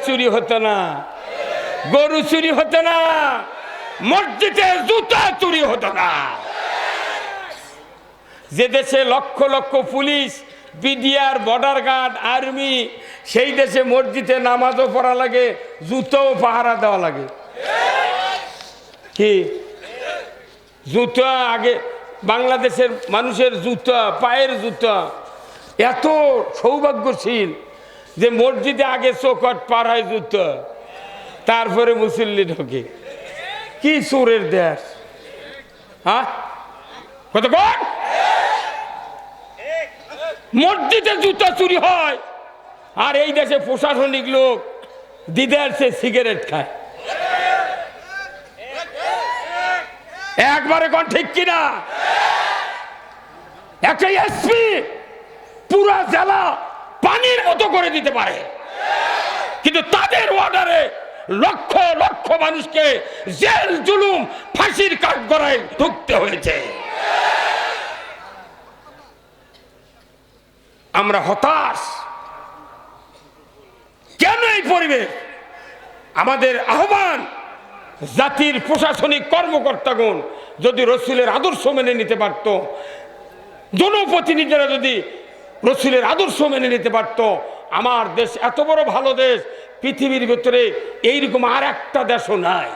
চুরি হতো না, গরু চুরি হতো না, মসজিদে জুতা চুরি হতো না। যে দেশে লক্ষ লক্ষ পুলিশ, বিডিআর, বর্ডার গার্ড, আর্মি, সেই দেশে মসজিদে নামাজও পড়া লাগে, জুতোও পাহারা দেওয়া লাগে। কি জুতা আগে বাংলাদেশের মানুষের জুতা, পায়ের জুতা এত সৌভাগ্যশীল যে মসজিদে আগে চৌকাঠ পার হয় জুতা, তারপরে মুসল্লি ঢোকে। কি চোরের দেশ! হ্যাঁ, কতক্ষণ মসজিদে জুতা চুরি হয়, আর এই দেশে প্রশাসনিক লোক দিদার সে সিগারেট খায়। একবারে কোন ঠিক কিনা? একটা এসপি পুরা জেলা পানির মতো করে দিতে পারে, কিন্তু তাদের অর্ডারে লক্ষ লক্ষ মানুষকে জেল জুলুম ফাঁসির কাঠগড়ায় ঢুকতে হয়েছে। আমরা হতাশ। কেন এই পরিবেশ? আমাদের আহ্বান, জাতির প্রশাসনিক কর্মকর্তাগণ যদি রসুলের আদর্শ মেনে নিতে পারত, জনপ্রতিনিধিরা যদি রসুলের আদর্শ মেনে নিতে পারত, আমার দেশ এত বড় ভালো দেশ, পৃথিবীর ভিতরে এইরকম আর একটা দেশও নাই।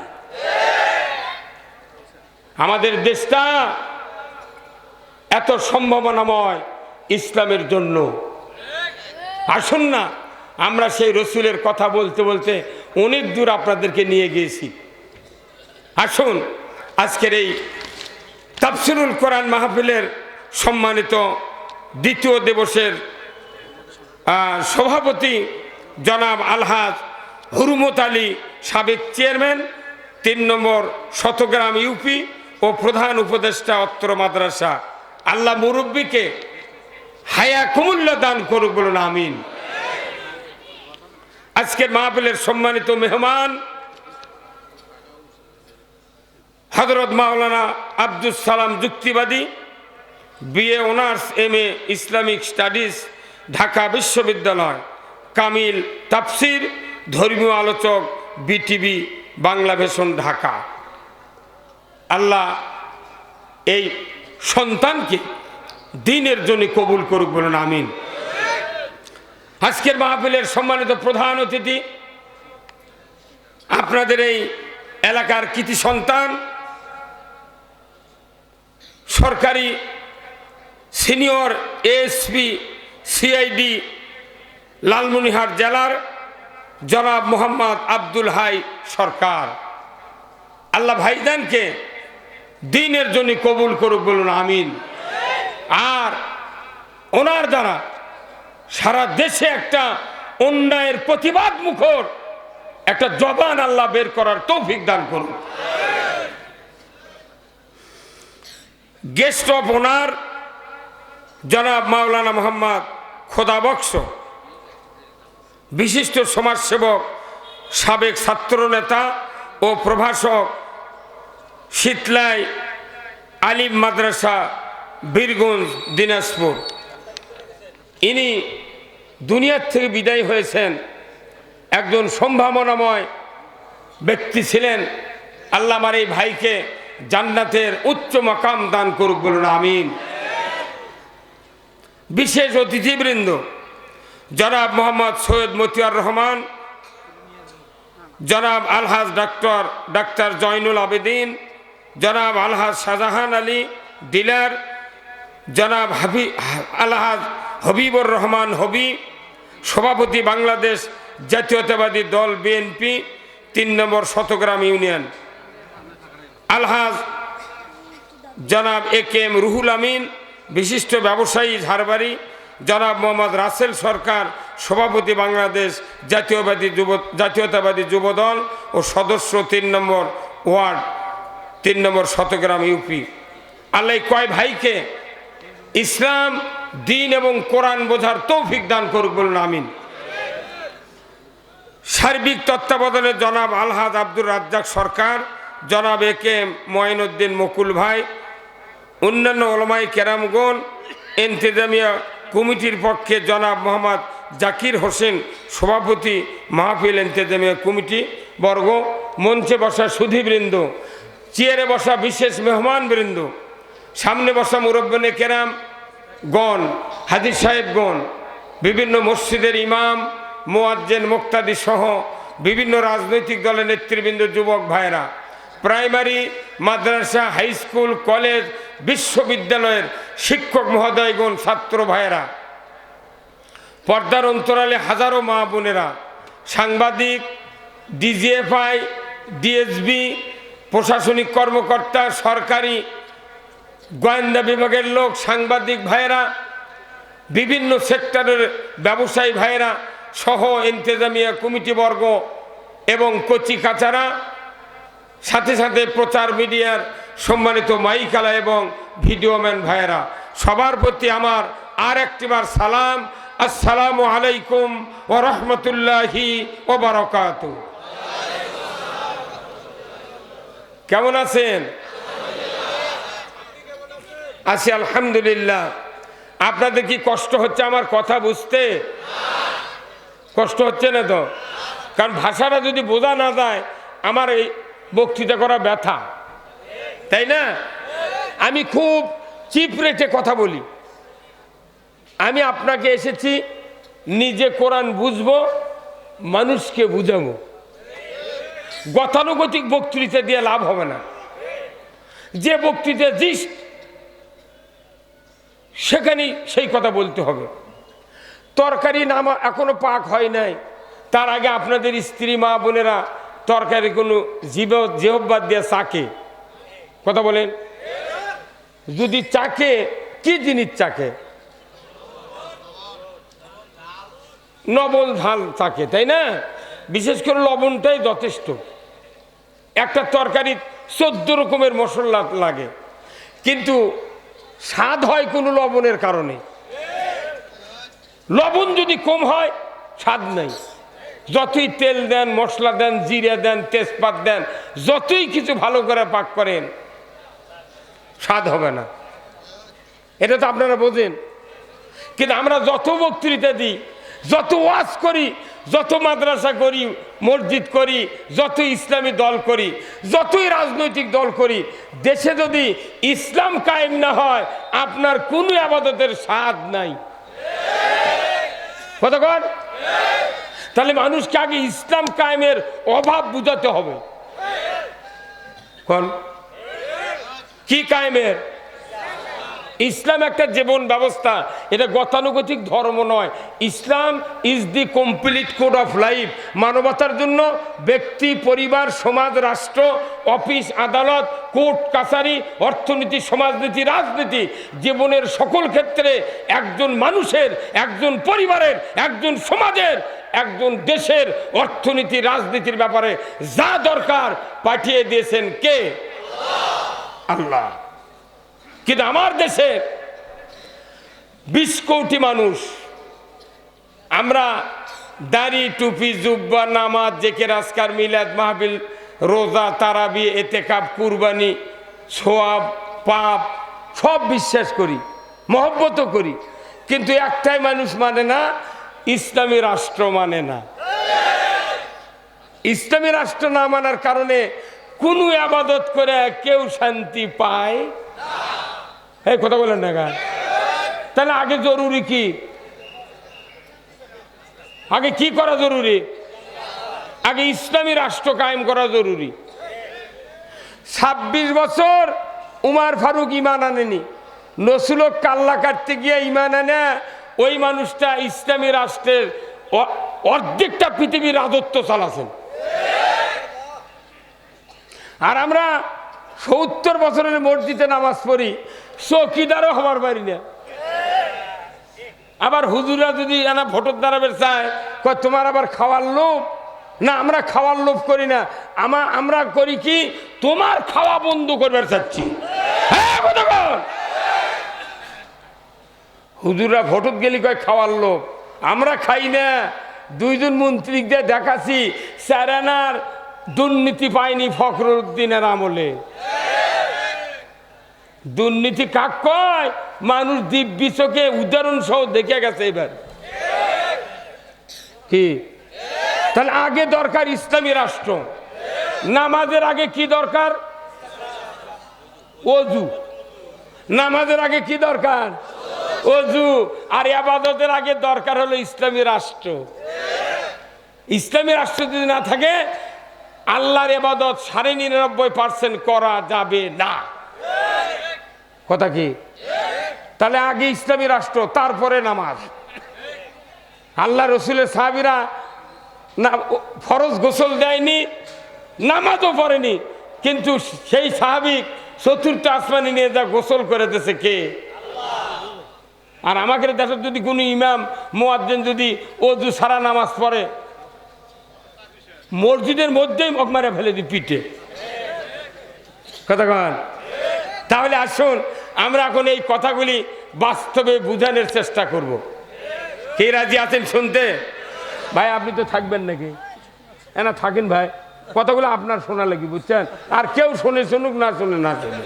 আমাদের দেশটা এত সম্ভাবনাময় ইসলামের জন্য। আসুন না, আমরা সেই রসুলের কথা বলতে বলতে অনেক দূর আপনাদেরকে নিয়ে গিয়েছি। আসুন, আজকের এই তাফসিরুল কোরআন মাহফিলের সম্মানিত দ্বিতীয় দিবসের সভাপতি জনাব আলহাজ হুরমত আলী, সাবেক চেয়ারম্যান ৩ নম্বর শতগ্রাম ইউপি ও প্রধান উপদেষ্টা অত্র মাদ্রাসা, আল্লাহ মুরব্বীকে হায়া কুমুল্লা দান করুক, বলুন আমিন। আজকের মাহফিলের সম্মানিত মেহমান হযরত মাওলানা আব্দুল সালাম যুক্তিবাদী, BA honours, MA Islamic studies, Dhaka বিশ্ববিদ্যালয়, কামিল তাফসির, ধর্মীয় আলোচক, বিটিভি বাংলা ভীষণ, ঢাকা। আল্লাহ এই সন্তানকে দ্বীনের জন্য কবুল করুক, বলুন আমিন। আজকের মাহফিলের সম্মানিত প্রধান অতিথি, আপনাদের এই এলাকার কৃতি সন্তান, সরকারি সিনিয়র এএসপি সিআইডি লালমনিরহাট জেলার জনাব মোহাম্মদ আব্দুল হাই সরকার। আল্লাহ ভাইজানকে দ্বীনের জন্য কবুল করুক, বলুন আমিন। আর ওনার দ্বারা সারা দেশে একটা অন্যায়ের প্রতিবাদ মুখর একটা জবান আল্লাহ বের করার তৌফিক দান করুন। গেস্ট অফ অনার জনাব মাওলানা মোহাম্মদ খোদাবক্স, বিশিষ্ট সমাজসেবক, সাবেক ছাত্রনেতা ও প্রভাষক, শীতলাই আলিম মাদ্রাসা, বীরগঞ্জ, দিনাজপুর। ইনি দুনিয়ার থেকে বিদায় হয়েছেন, একজন সম্ভাবনাময় ব্যক্তি ছিলেন। আল্লাহ আমার এই ভাইকে জান্নাতের উচ্চ মাকাম দান করুক, বলুন আমিন। বিশেষ অতিথিবৃন্দ জনাব মোহাম্মদ সৈয়দ মতিয়ার রহমান, জনাব আলহাজ ডাক্তার জয়নুল আবেদিন, জনাব আলহাজ শাহজাহান আলী ডিলার, জনাব আলহাজ হবিবুর রহমান হবি, সভাপতি বাংলাদেশ জাতীয়তাবাদী দল বিএনপি ৩ নম্বর শতগ্রাম ইউনিয়ন, আলহাজ জনাব AKM রুহুল আমিন, বিশিষ্ট ব্যবসায়ী ঝাড়বাড়ি, জনাব মোহাম্মদ রাসেল সরকার, সভাপতি বাংলাদেশ জাতীয়তাবাদী যুবদল ও সদস্য ৩ নম্বর ওয়ার্ড, ৩ নম্বর শতগ্রাম ইউপি। আল্লাহ কয় ভাইকে ইসলাম, দ্বীন এবং কোরআন বোঝার তৌফিক দান করুক, বলুন আমিন। সার্বিক তত্ত্বাবধানে জনাব আলহাজ আব্দুর রাজ্জাক সরকার, জনাব AKM মঈনুদ্দিন মকুল ভাই, অন্যান্য ওলামায়ে কেরামগণ, ইন্তেজামিয়া কমিটির পক্ষে জনাব মোহাম্মদ জাকির হোসেন সভাপতি, মাহফিল ইন্তেজামিয়া কমিটি বর্গ, মঞ্চে বসা সুধীবৃন্দ, চেয়ারে বসা বিশেষ মেহমানবৃন্দ, সামনে বসা মুরব্বনে কেরাম গণ, হাজির সাহেবগণ, বিভিন্ন মসজিদের ইমাম, মুয়াজ্জিন, মুক্তাদি সহ বিভিন্ন রাজনৈতিক দলের নেতৃবৃন্দ, যুবক ভাইরা, প্রাইমারি, মাদ্রাসা, হাই স্কুল, কলেজ, বিশ্ববিদ্যালয়ের শিক্ষক মহোদয়গণ, ছাত্র ভাইয়েরা, পর্দার অন্তরালে হাজারো মা বোনেরা, সাংবাদিক, ডিজিএফআই, ডিএসবি, প্রশাসনিক কর্মকর্তা, সরকারি গোয়েন্দা বিভাগের লোক, সাংবাদিক ভাইয়েরা, বিভিন্ন সেক্টরের ব্যবসায়ী ভাইয়েরা সহ ইন্তেজামিয়া কমিটিবর্গ এবং কচি কাচারা, সাথে সাথে প্রচার মিডিয়ার সম্মানিত মাইকালা এবং ভিডিওম্যান ভাইয়েরা, সবার প্রতি আমার আর একটিবার সালাম, আসসালামু আলাইকুম ওয়া রাহমাতুল্লাহি ওয়া বারাকাতুহু। কেমন আছেন? আছি আলহামদুলিল্লাহ। আপনাদের কি কষ্ট হচ্ছে আমার কথা বুঝতে? কষ্ট হচ্ছে না তো? কারণ ভাষাটা যদি বোঝা না যায় আমার এই বক্তৃতা করা ব্যথা, তাই না? আমি খুব চিপ রেটে কথা বলি। আমি আপনাকে এসেছি নিজে কোরআন বুঝবো, মানুষকে বুঝাবো। গতানুগতিক বক্তৃতা দিয়ে লাভ হবে না। যে বক্তৃতা জিস্ট সেখানেই সেই কথা বলতে হবে। তরকারি নামা এখনো পাক হয় নাই, তার আগে আপনাদের স্ত্রী মা বোনেরা তরকারি কোনো জিহ্বা দিয়ে চাকে, কথা বলেন। যদি চাকে, কি জিনিস চাকে? লবণ ঝাল চাকে, তাই না? বিশেষ করে লবণটাই যথেষ্ট। একটা তরকারি 14 রকমের মশলা লাগে, কিন্তু স্বাদ হয় কোনো লবণের কারণে। লবণ যদি কম হয় স্বাদ নাই। যতই তেল দেন, মশলা দেন, জিরা দেন, তেজপাত দেন, যতই কিছু ভালো করে পাক করেন, স্বাদ হবে না। এটা তো আপনারা বোঝেন। কিন্তু আমরা যত বক্তৃতা দিই, যত ওয়াজ করি, যত মাদ্রাসা করি, মসজিদ করি, যত ইসলামী দল করি, যতই রাজনৈতিক দল করি, দেশে যদি ইসলাম কায়েম না হয় আপনার কোনো ইবাদতের স্বাদ নাই। কতক্ষণ? তাহলে মানুষকে আগে ইসলাম কায়েমের অভাব বুঝাতে হবে। কোন কি কায়েমের? ইসলাম একটা জীবন ব্যবস্থা, এটা গতানুগতিক ধর্ম নয়। Islam is the complete code of life. মানবতার জন্য ব্যক্তি, পরিবার, সমাজ, রাষ্ট্র, অফিস, আদালত, কোর্ট কাছারি, অর্থনীতি, সমাজনীতি, রাজনীতি, জীবনের সকল ক্ষেত্রে একজন মানুষের, একজন পরিবারের, একজন সমাজের, একজন দেশের অর্থনীতি, রাজনীতির ব্যাপারে যা দরকার পাঠিয়ে দিয়েছেন কে? আল্লাহ। কিন্তু আমার দেশে 20 কোটি মানুষ, আমরা দাড়ি, টুপি, জুব্বা, নামাজ, জেকের, আজকার, মিলাদ, মাহফিল, রোজা, তারাবি, এতেকাব, কুরবানি, সোয়াব, পাপ সব বিশ্বাস করি, মহব্বতও করি। কিন্তু একটাই মানুষ মানে না, ইসলামী রাষ্ট্র মানে না। ইসলামী রাষ্ট্র না মানার কারণে কোনো ইবাদত করে কেউ শান্তি পায়। এই কথা বলেন না গা? তাহলে আগে জরুরি কি? আগে কি করা জরুরি? আগে ইসলামী রাষ্ট্র কায়েম করা জরুরি। 26 বছর উমার ফারুক ঈমান আনেনি, নসুলক কাল্লা কাটতে গিয়ে ঈমান আনে। ওই মানুষটা ইসলামী রাষ্ট্রের অর্ধেকটা পৃথিবীর রাজত্ব চালাছেন। আর আমরা 70 বছরের মসজিদে নামাজ পড়ি, চৌকিদারও হবার পারি না। আবার হুজুরা যদি এনা ভোটের দাঁড়াবে চায়, কয় তোমার আবার খাওয়ার লোভ না? আমরা খাওয়ার লোভ করি না, আমরা করি কি, তোমার খাওয়া বন্ধ করবার চাচ্ছি। হুজুরা ভোটত গেলি কয় খাওয়ার লোভ, আমরা খাই না। 2 জন মন্ত্রী দিয়ে দেখাচ্ছি, চারানার দুর্নীতি পায়নি ফখরুদ্দিনের আমলে। দুর্নীতি কাক কয়? মানুষ দিব্যি চোখে উদাহরণ সহ দেখে গেছে। এবার কি? তাহলে আগে দরকার ইসলামী রাষ্ট্র। নামাজের আগে কি দরকার? ওযু। নামাজের আগে কি দরকার? ওযু। আর ইবাদতের আগে দরকার হলো ইসলামী রাষ্ট্র। ইসলামী রাষ্ট্র যদি না থাকে আল্লাহর ইবাদত 99% করা যাবে না। কথা কি? তাহলে আগে ইসলামী রাষ্ট্র, তারপরে নামাজ। আল্লাহ রসুলের সাহাবীরা না ফরজ গোসল দেয়নি, নামাজও পড়েনি, কিন্তু সেই সাহাবী চতুর্থ আসমানে নিয়ে যা গোসল করে দিয়েছে কে? আর আমাদের দেশে যদি কোনো ইমাম মুয়াজ্জিন যদি ওযু ছাড়া নামাজ পড়ে, মসজিদের মধ্যেই মারা ফেলে দিই পিঠে। কথা কন? তাহলে আসুন আমরা এখন এই কথাগুলি বাস্তবে বুঝানোর চেষ্টা করব। কে রাজি আছেন শুনতে? ভাই আপনি তো থাকবেন নাকি? না থাকেন ভাই, কথাগুলো আপনার শোনা লাগি, বুঝছেন? আর কেউ শুনে শুনুক, না শুনে না শুনে।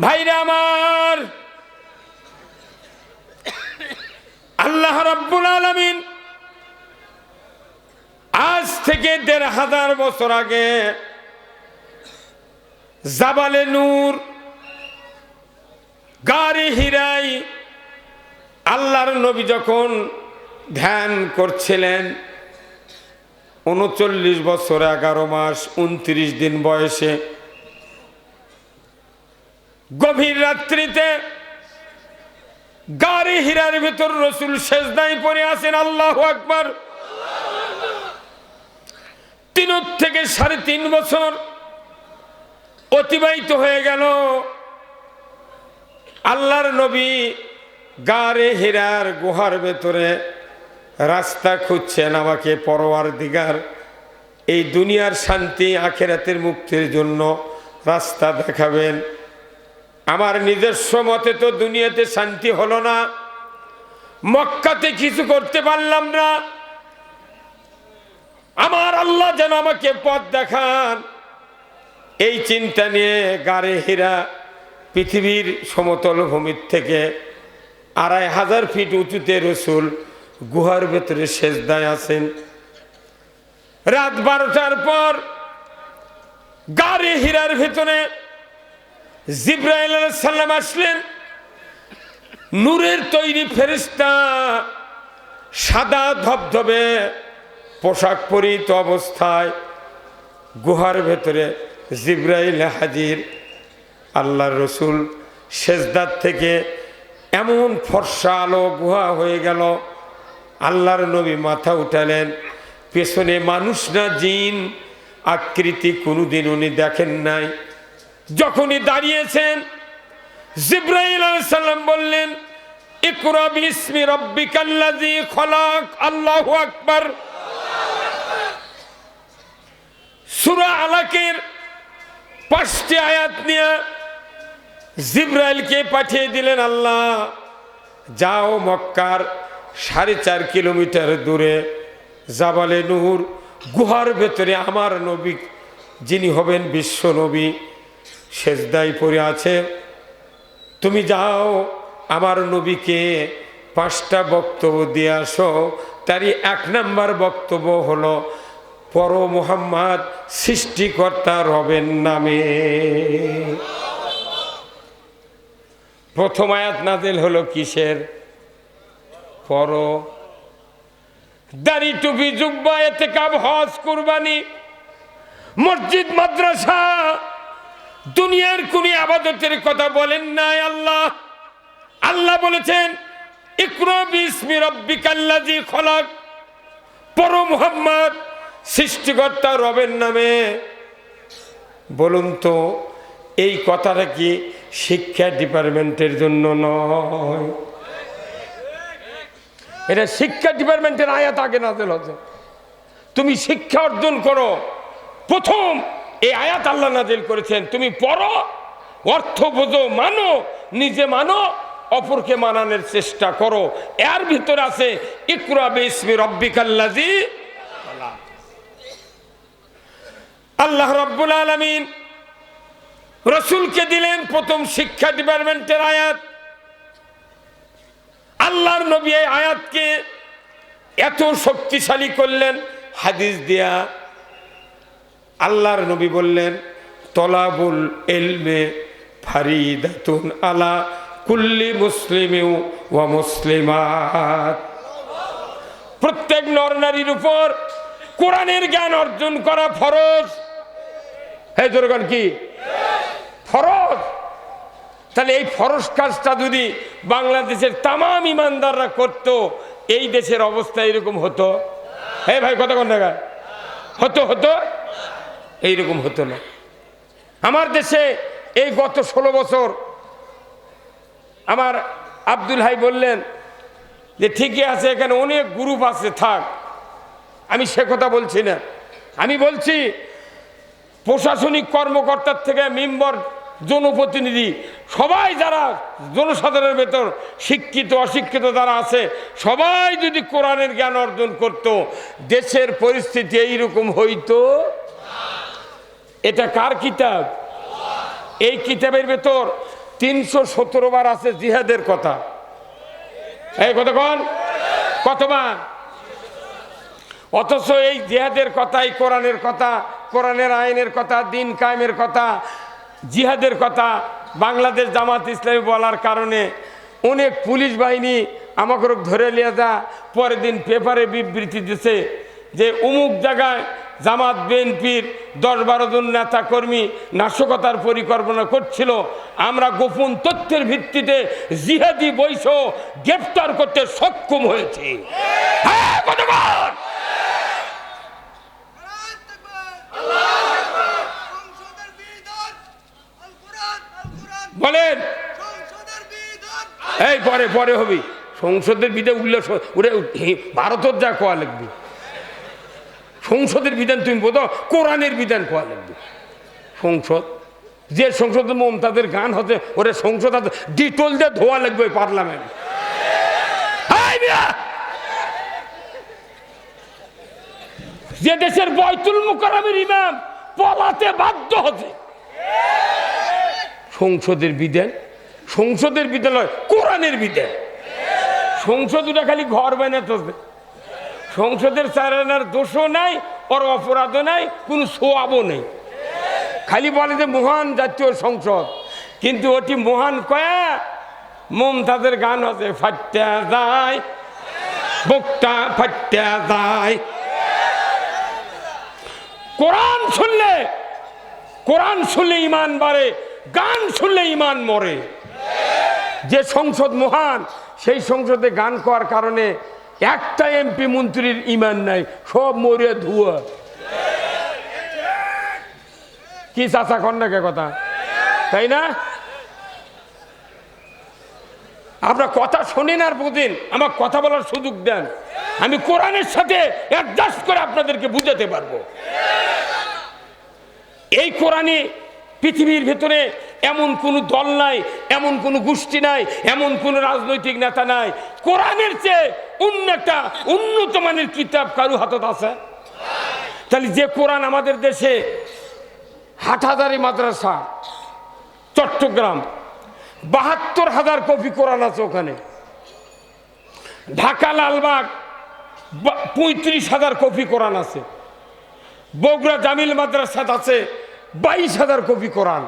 ভাইরা আমার, আল্লাহ রাব্বুল আলামিন আজ থেকে ১৫০০ বছর আগে জাবালে নূর গারে হিরাই আল্লাহর নবী যখন ধ্যান করছিলেন, ৩৯ বছর ১১ মাস ২৯ দিন বয়সে, গভীর রাত্রিতে গারে হিরার ভিতর রাসূল সেজদায় পড়ে আছেন। আল্লাহু আকবার। ৩ থেকে ৩.৫ বছর অতিবাহিত হয়ে গেল। আল্লাহর নবী গারে হিরার গুহার ভেতরে রাস্তা খুঁজছেন, আমাকে পরওয়ারদিগার এই দুনিয়ার শান্তি আখিরাতের মুক্তির জন্য রাস্তা দেখাবেন। আমার নিজস্ব মতে তো দুনিয়াতে শান্তি হলো না, মক্কাতে কিছু করতে পারলাম না, আমার আল্লাহ যেন আমাকে পথ দেখান, এই চিন্তা নিয়ে গারে হীরা পৃথিবীর সমতল ভূমির থেকে ২৫০০ ফিট উঁচুতে রাসূল গুহার ভেতরে সেজদায় আছেন। রাত ১২টার পর গারে হীরার ভেতরে জিবরাইল আলাইহিস সালাম আসলেন। নূরের তৈরি ফেরেশতা, সাদা ধবধবে পোশাক পরিহিত অবস্থায় গুহার ভেতরে জিবরাইল হাজির। আল্লাহর রসুল সেজদার থেকে এমন ফর্সা আলো গুহা হয়ে গেল, আল্লাহর নবী মাথা উঠালেন। পেছনে মানুষ না জিন আকৃতি কোনোদিন উনি দেখেন নাই। যখনই দাঁড়িয়েছেন, জিবরাইল আলাইহিস সালাম বললেন, ইকরা বিসমি রাব্বিকাল্লাযী খলাক। আল্লাহু আকবার। সূরা আলাকের ৫টি আয়াত নিয়ে জিবরাইলকে পাঠিয়ে দিলেন আল্লাহ, যাও মক্কার ৪.৫ কিলোমিটার দূরে জাবালে নূর গুহার ভেতরে আমার নবী, যিনি হবেন বিশ্ব নবী, সেজদায় পড়ে আছে, তুমি যাও আমার নবীকে ৫টা বক্তব্য দিয়ে আসো। তারই ১ নম্বর বক্তব্য হলো পর মুহাম্মদ সৃষ্টিকর্তা রবের নামে। প্রথম আয়াত নাযিল হলো কিসের? পর। দাড়ি টুপি জুব্বা ইতিকাফ হজ কুরবানি মসজিদ মাদ্রাসা দুনিয়ার কোন ইবাদতের কথা বলেন নাই আল্লাহ। আল্লাহ বলেছেন ইকরা বিসমি রাব্বিকাল্লাযী খলাক, পর মুহাম্মদ সৃষ্টিকর্তা রবের নামে। বলুন তো এই কথাটা কি শিক্ষা ডিপার্টমেন্টের জন্য নয়? এটা শিক্ষা ডিপার্টমেন্টের আয়াত আগে নাযিল হয়েছে, তুমি শিক্ষা অর্জন করো। প্রথম এই আয়াত আল্লাহ নাযিল করেছেন, তুমি পড়ো, অর্থ বোঝো, মানো, নিজে মানো, অপরকে মানানোর চেষ্টা করো। এর ভিতরে আছে ইকরা বিসমি রাব্বিকাল্লাযী। আল্লাহ রাব্বুল আলামিন রাসূলকে দিলেন প্রথম শিক্ষা ডিপার্টমেন্টের আয়াত, আল্লাহর নবী এই আয়াতকে এত শক্তিশালী করলেন হাদিস দিয়া। আল্লাহর নবী বললেন, তলাবুল ইলমে ফারিদাতুন আলা কুল্লি মুসলিমিন ওয়া মুসলিমাত। প্রত্যেক নর নারীর উপর কোরআনের জ্ঞান অর্জন করা ফরজ। হে জোরগান কি ফরজ? তাহলে এই ফরজ কাজটা যদি বাংলাদেশের তামাম ইমানদাররা করত, এই দেশের অবস্থা এরকম হতো? হে ভাই কতক্ষণ টাকা হতো? এইরকম হতো না। আমার দেশে এই গত 16 বছর আমার আব্দুল হাই বললেন যে ঠিকই আছে, এখানে অনেক গ্রুপ আছে, থাক। আমি সে কথা বলছি না, আমি বলছি প্রশাসনিক কর্মকর্তার থেকে মেম্বার, জনপ্রতিনিধি, সবাই যারা জনসাধারণের ভেতর শিক্ষিত অশিক্ষিত যারা আছে, সবাই যদি কোরআনের জ্ঞান অর্জন করত, দেশের পরিস্থিতি এইরকম হইতো? এটা কার কিতাব? এই কিতাবের ভেতর 317 বার আছে জিহাদের কথা। এই কতবার? অথচ এই জিহাদের কথাই কোরআনের কথা, কোরআনের আইনের কথা, দিন কায়েমের কথা, জিহাদের কথা বাংলাদেশ জামাত ইসলামী বলার কারণে অনেক পুলিশ বাহিনী আমাকে ধরে নিয়ে যা, পরের দিন পেপারে বিবৃতি দিছে যে অমুক জায়গায় জামাত বিএনপির 10-12 জন নেতা কর্মী নাশকতার পরিকল্পনা করছিল, আমরা গোপন তথ্যের ভিত্তিতে জিহাদি বৈশ্য গ্রেফতার করতে সক্ষম হয়েছি। বলেন এই পরে হবি সংসদের বিধান উল্লেখ, ভারতের যা কোয়া লিখবি, সংসদের বিধান তুমি বোধ কোরআনের বিধান কোয়া লিখবি। সংসদ, যে সংসদের মমতাদের গান হচ্ছে, ওরে সংসদ ডিটল দিয়ে ধোয়া লাগবে পার্লামেন্ট। যে দেশের বাইতুল মুকাররমের ইমাম পলাতে বাধ্য হচ্ছে, সংসদের বিধান, সংসদের বিদ্যালয় কোরআনের বিধান। সংসদ ওটা খালি ঘর বানাতে, সংসদের চালানোর দোষও নাই, ওর অপরাধও নাই, কোনো সোয়াবও নেই। খালি বলে যে মহান জাতীয় সংসদ, কিন্তু ওটি মহান কয়া মমতাজের গান আছে, ফাট্টা যায় বুকটা ফাট্টা যায়। কোরআন শুনলে ইমান বাড়ে, গান শুনলে ইমান মরে। যে সংসদ মহান, সেই সংসদে গান করার কারণে একটা এমপি মন্ত্রীর ইমান নাই, সব মরে ধুয়া। কি চাচা কন্যাকে কথা, তাই না? আপনার কথা শোনেন আর বুঝেন, আমার কথা বলার সুযোগ দেন, আমি কোরআনের সাথে অ্যাডজাস্ট করে আপনাদেরকে বুঝাতে পারবো। এই কোরআনে পৃথিবীর ভেতরে এমন কোনো দল নাই, এমন কোনো গোষ্ঠী নাই, এমন কোনো রাজনৈতিক নেতা নাই, কোরআনের চেয়ে অন্য একটা উন্নত মানের কিতাব কারু হাতত আছে? তাহলে যে কোরআন আমাদের দেশে হাটহাজারী মাদ্রাসা, চট্টগ্রাম 72,000 কপি কোরআন আছে ওখানে, ঢাকা লালবাগ 35,000 কপি কোরআন আছে, বগুড়া জামিল মাদ্রাসাত আছে 22,000 কপি কোরআন।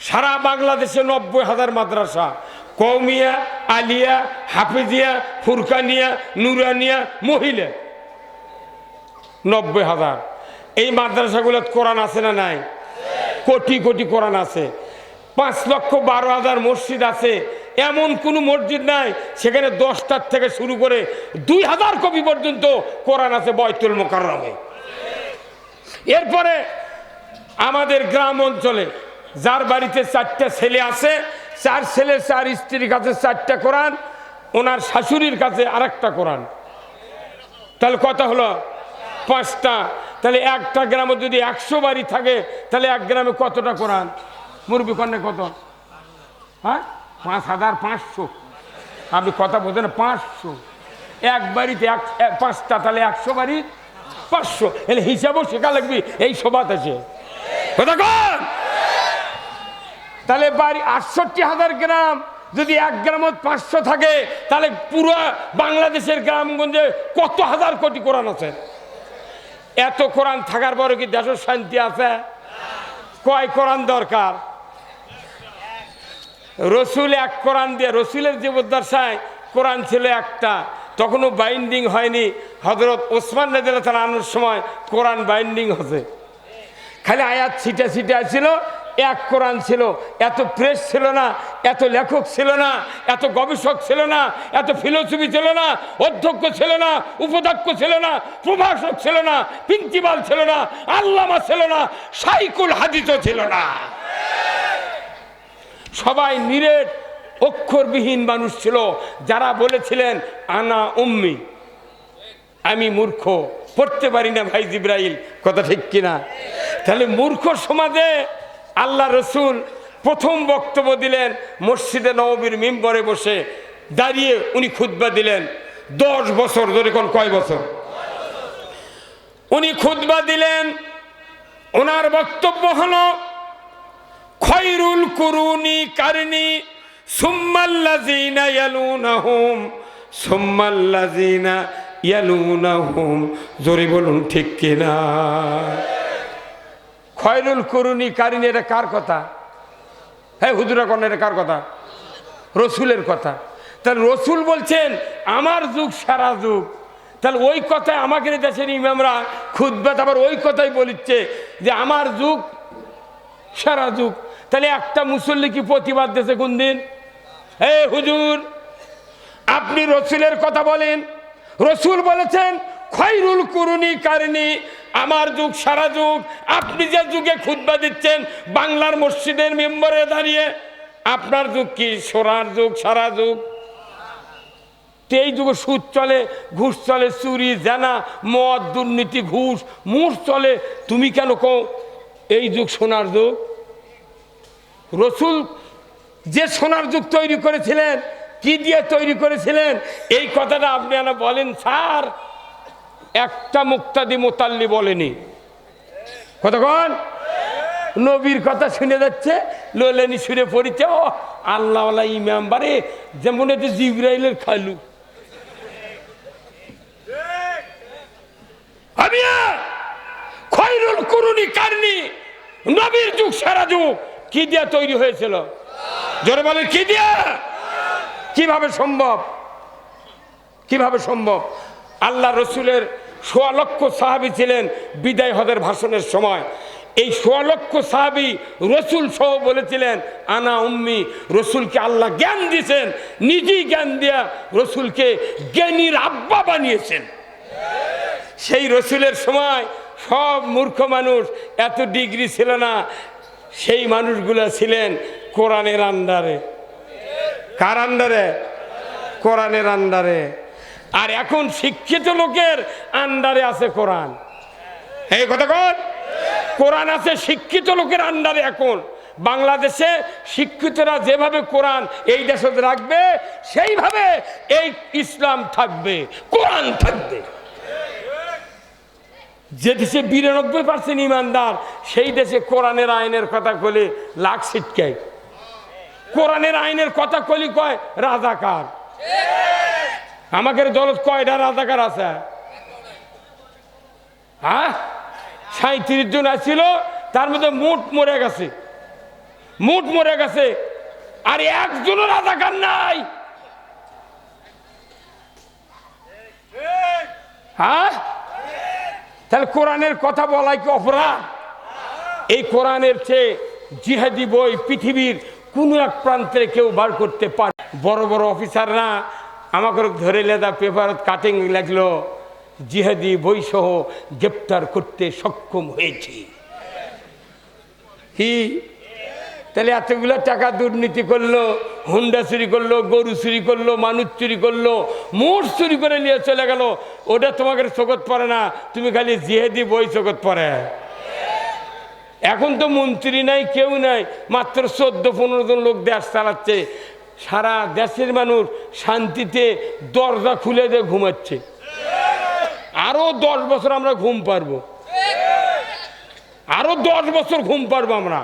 সারা বাংলাদেশে 90,000 মাদ্রাসা, কওমিয়া, আলিয়া, হাফিজিয়া, ফুরকানিয়া, নুরানিয়া, মহিলা 90,000। এই মাদ্রাসাগুলোতে কোরআন আছে না নাই? কোটি কোটি কোরআন আছে। 5,12,000 মসজিদ আছে, এমন কোনো মসজিদ নাই সেখানে 10টার থেকে শুরু করে 2,000 কপি পর্যন্ত কোরআন আছে বাইতুল মুকাররমে। এরপরে আমাদের গ্রাম অঞ্চলে যার বাড়িতে 4টা ছেলে আছে, 4 ছেলের 4 স্ত্রীর কাছে 4টা কোরআন, ওনার শাশুড়ির কাছে আরেকটা কোরআন, তাহলে কত হলো? 5টা। তাহলে একটা গ্রামে যদি 100 বাড়ি থাকে, তাহলে এক গ্রামে কতটা কোরআন? মুরব্বী কন্যা কত? হ্যাঁ, 5,500। আপনি কথা বলছেন 500, এক বাড়িতে 5টা, তাহলে 100 বাড়ি 500। এলে হিসাবও শেখা লাগবে এই সভাত আছে কথা কন। তাহলে বাড়ি 68,000 গ্রাম যদি 1 গ্রামত 500 থাকে তাহলে পুরো বাংলাদেশের গ্রামগঞ্জে কত হাজার কোটি কোরআন আছে। এত কোরআন থাকার পরে কি দেশের শান্তি আছে? কয় কোরআন দরকার? রসুল এক কোরআন দিয়ে, রসুলের জীবদ্দশায় কোরআন ছিল একটা, তখনও বাইন্ডিং হয়নি। হযরত ওসমান রাদিয়াল্লাহু তাআলা আনহুর সময় কোরআন বাইন্ডিং হচ্ছে, খালি আয়াত ছিটা ছিটা ছিল, এক কোরআন ছিল। এত প্রেস ছিল না, এত লেখক ছিল না, এত গবেষক ছিল না, এত ফিলোসফি ছিল না, অধ্যক্ষ ছিল না, উপাধ্যক্ষ ছিল না, প্রভাষক ছিল না, প্রিন্সিপাল ছিল না, আল্লামা ছিল না, শাইখুল হাদিসও ছিল না। সবাই নিরেট অক্ষরবিহীন মানুষ ছিল, যারা বলেছিলেন আনা উম্মি, আমি মূর্খ, পড়তে পারি না ভাই জিবরাইল। কথা ঠিক কিনা? তাহলে মূর্খ সমাজে আল্লাহ রসুল প্রথম বক্তব্য দিলেন মসজিদে নববীর মিম্বরে বসে দাঁড়িয়ে উনি খুতবা দিলেন। 10 বছর ধরে, কোন কয় বছর উনি খুতবা দিলেন। ওনার বক্তব্য হলো খয়রুল কুরুনি কারনি সুম্মাল্লাযিনা ইয়ালুনাহুম সুম্মাল্লাযিনা ইয়ালুনাহুম। জোরে বলুন ঠিক কিনা? খয়রুল কুরুনি কারনি, এটা কার কথা? হ্যাঁ হুজুরা কোন, এটা কার কথা? রসুলের কথা। তাহলে রসুল বলছেন আমার যুগ সারা যুগ, তাহলে ওই কথায় আমাদের দেশের ইমামরা খুতবাত আবার ওই কথাই বলিচ্ছে যে আমার যুগ সারা যুগ। তাহলে একটা মুসল্লি কি প্রতিবাদ দিয়েছে কোন দিন? হে হুজুর, আপনি রসুলের কথা বলেন। রসুল বলেছেন খয়রুল কুরুনি কারনি, আমার যুগ সারা যুগ। আপনি যে যুগে খুতবা দিচ্ছেন বাংলার মসজিদের মেম্বরে দাঁড়িয়ে, আপনার যুগ কি সোনার যুগ সারা যুগ? এই যুগে সুদ চলে, ঘুষ চলে, চুরি জানা মদ দুর্নীতি ঘুষ মুষ চলে, তুমি কেন কও এই যুগ সোনার যুগ? রসুল যে সোনার যুগ তৈরি করেছিলেন, কি দিয়ে তৈরি করেছিলেন, এই কথাটা আপনি আনা বলেন স্যার। একটা মুক্তাদি মোতাল্লি বলেনি। কতক্ষণ নবীর কথা শুনে যাচ্ছে, লোলেনি সুরে পড়িতে, ও আল্লাহওয়ালা ইমাম বারে যেমন এতে জিবরাইলের খালু। আমি খয়রুল কুরুনি কারনি, নবীর যুগ সারা যুগ কি দিয়া তৈরি হয়েছিল? জোরে বলেন কি দিয়া? কিভাবে সম্ভব? কিভাবে সম্ভব? আল্লাহ রসুলের 1.25 লক্ষ সাহাবী ছিলেন বিদায় হজের ভাষণের সময়। এই 1.25 লক্ষ সাহাবী রসুল সহ বলেছিলেন আনা উম্মি। রসুলকে আল্লাহ জ্ঞান দিয়েছেন, নিজেই জ্ঞান দিয়া রসুলকে জ্ঞানীর আব্বা বানিয়েছেন। সেই রসুলের সময় সব মূর্খ মানুষ, এত ডিগ্রি ছিল না। সেই মানুষগুলো ছিলেন কোরআনের আন্ডারে। কার আন্ডারে? কোরআনের আন্ডারে। আর এখন শিক্ষিত লোকের আন্ডারে আছে কোরআন। এই কথা কর, কোরআন আছে শিক্ষিত লোকের আন্ডারে। এখন বাংলাদেশে শিক্ষিতরা যেভাবে কোরআন এই দেশে রাখবে, সেইভাবে এই ইসলাম থাকবে, কোরআন থাকবে। যে দেশে 92% ইমানদার, সেই দেশে কোরআনের আইনের কথা বলে লাখ ছিটকায়। কোরআনের আইনের কথা কলি কয় রাজাকার। আমাদের দল কয়টা রাজাকার আছে? হ্যাঁ 37 জন আসছিল, তার মধ্যে মুঠ মরে গেছে, মুঠ মরে গেছে, আর একজনও রাজাকার নাই। হ্যাঁ তাহলে কোরআনের কথা বলাই কি অপরাধ? এই কোরআনের চেয়ে জিহাদি বই পৃথিবীর কোনো এক প্রান্তে কেউ বার করতে পারে। বড় বড় অফিসাররা আমাকে ধরে লেদা পেপারত কাটিং লাগলো, জিহাদি বই সহ গ্রেপ্তার করতে সক্ষম হয়েছি। কি তাহলে এতগুলো টাকা দুর্নীতি করলো, হুন্ডা চুরি করলো, গরু চুরি করলো, মানুষ চুরি করলো, মোট চুরি করে নিয়ে চলে গেল, ওটা তোমাকে চোখত পড়ে না, তুমি খালি জিহাদি বই চোখত পড়ে। এখন তো মন্ত্রী নাই, কেউ নাই, মাত্র 14-15 জন লোক দেশ চালাচ্ছে। সারা দেশের মানুষ শান্তিতে দরজা খুলে দিয়ে ঘুমাচ্ছে। আরো 10 বছর আমরা ঘুম পারবো, আরো 10 বছর ঘুম পারবো আমরা।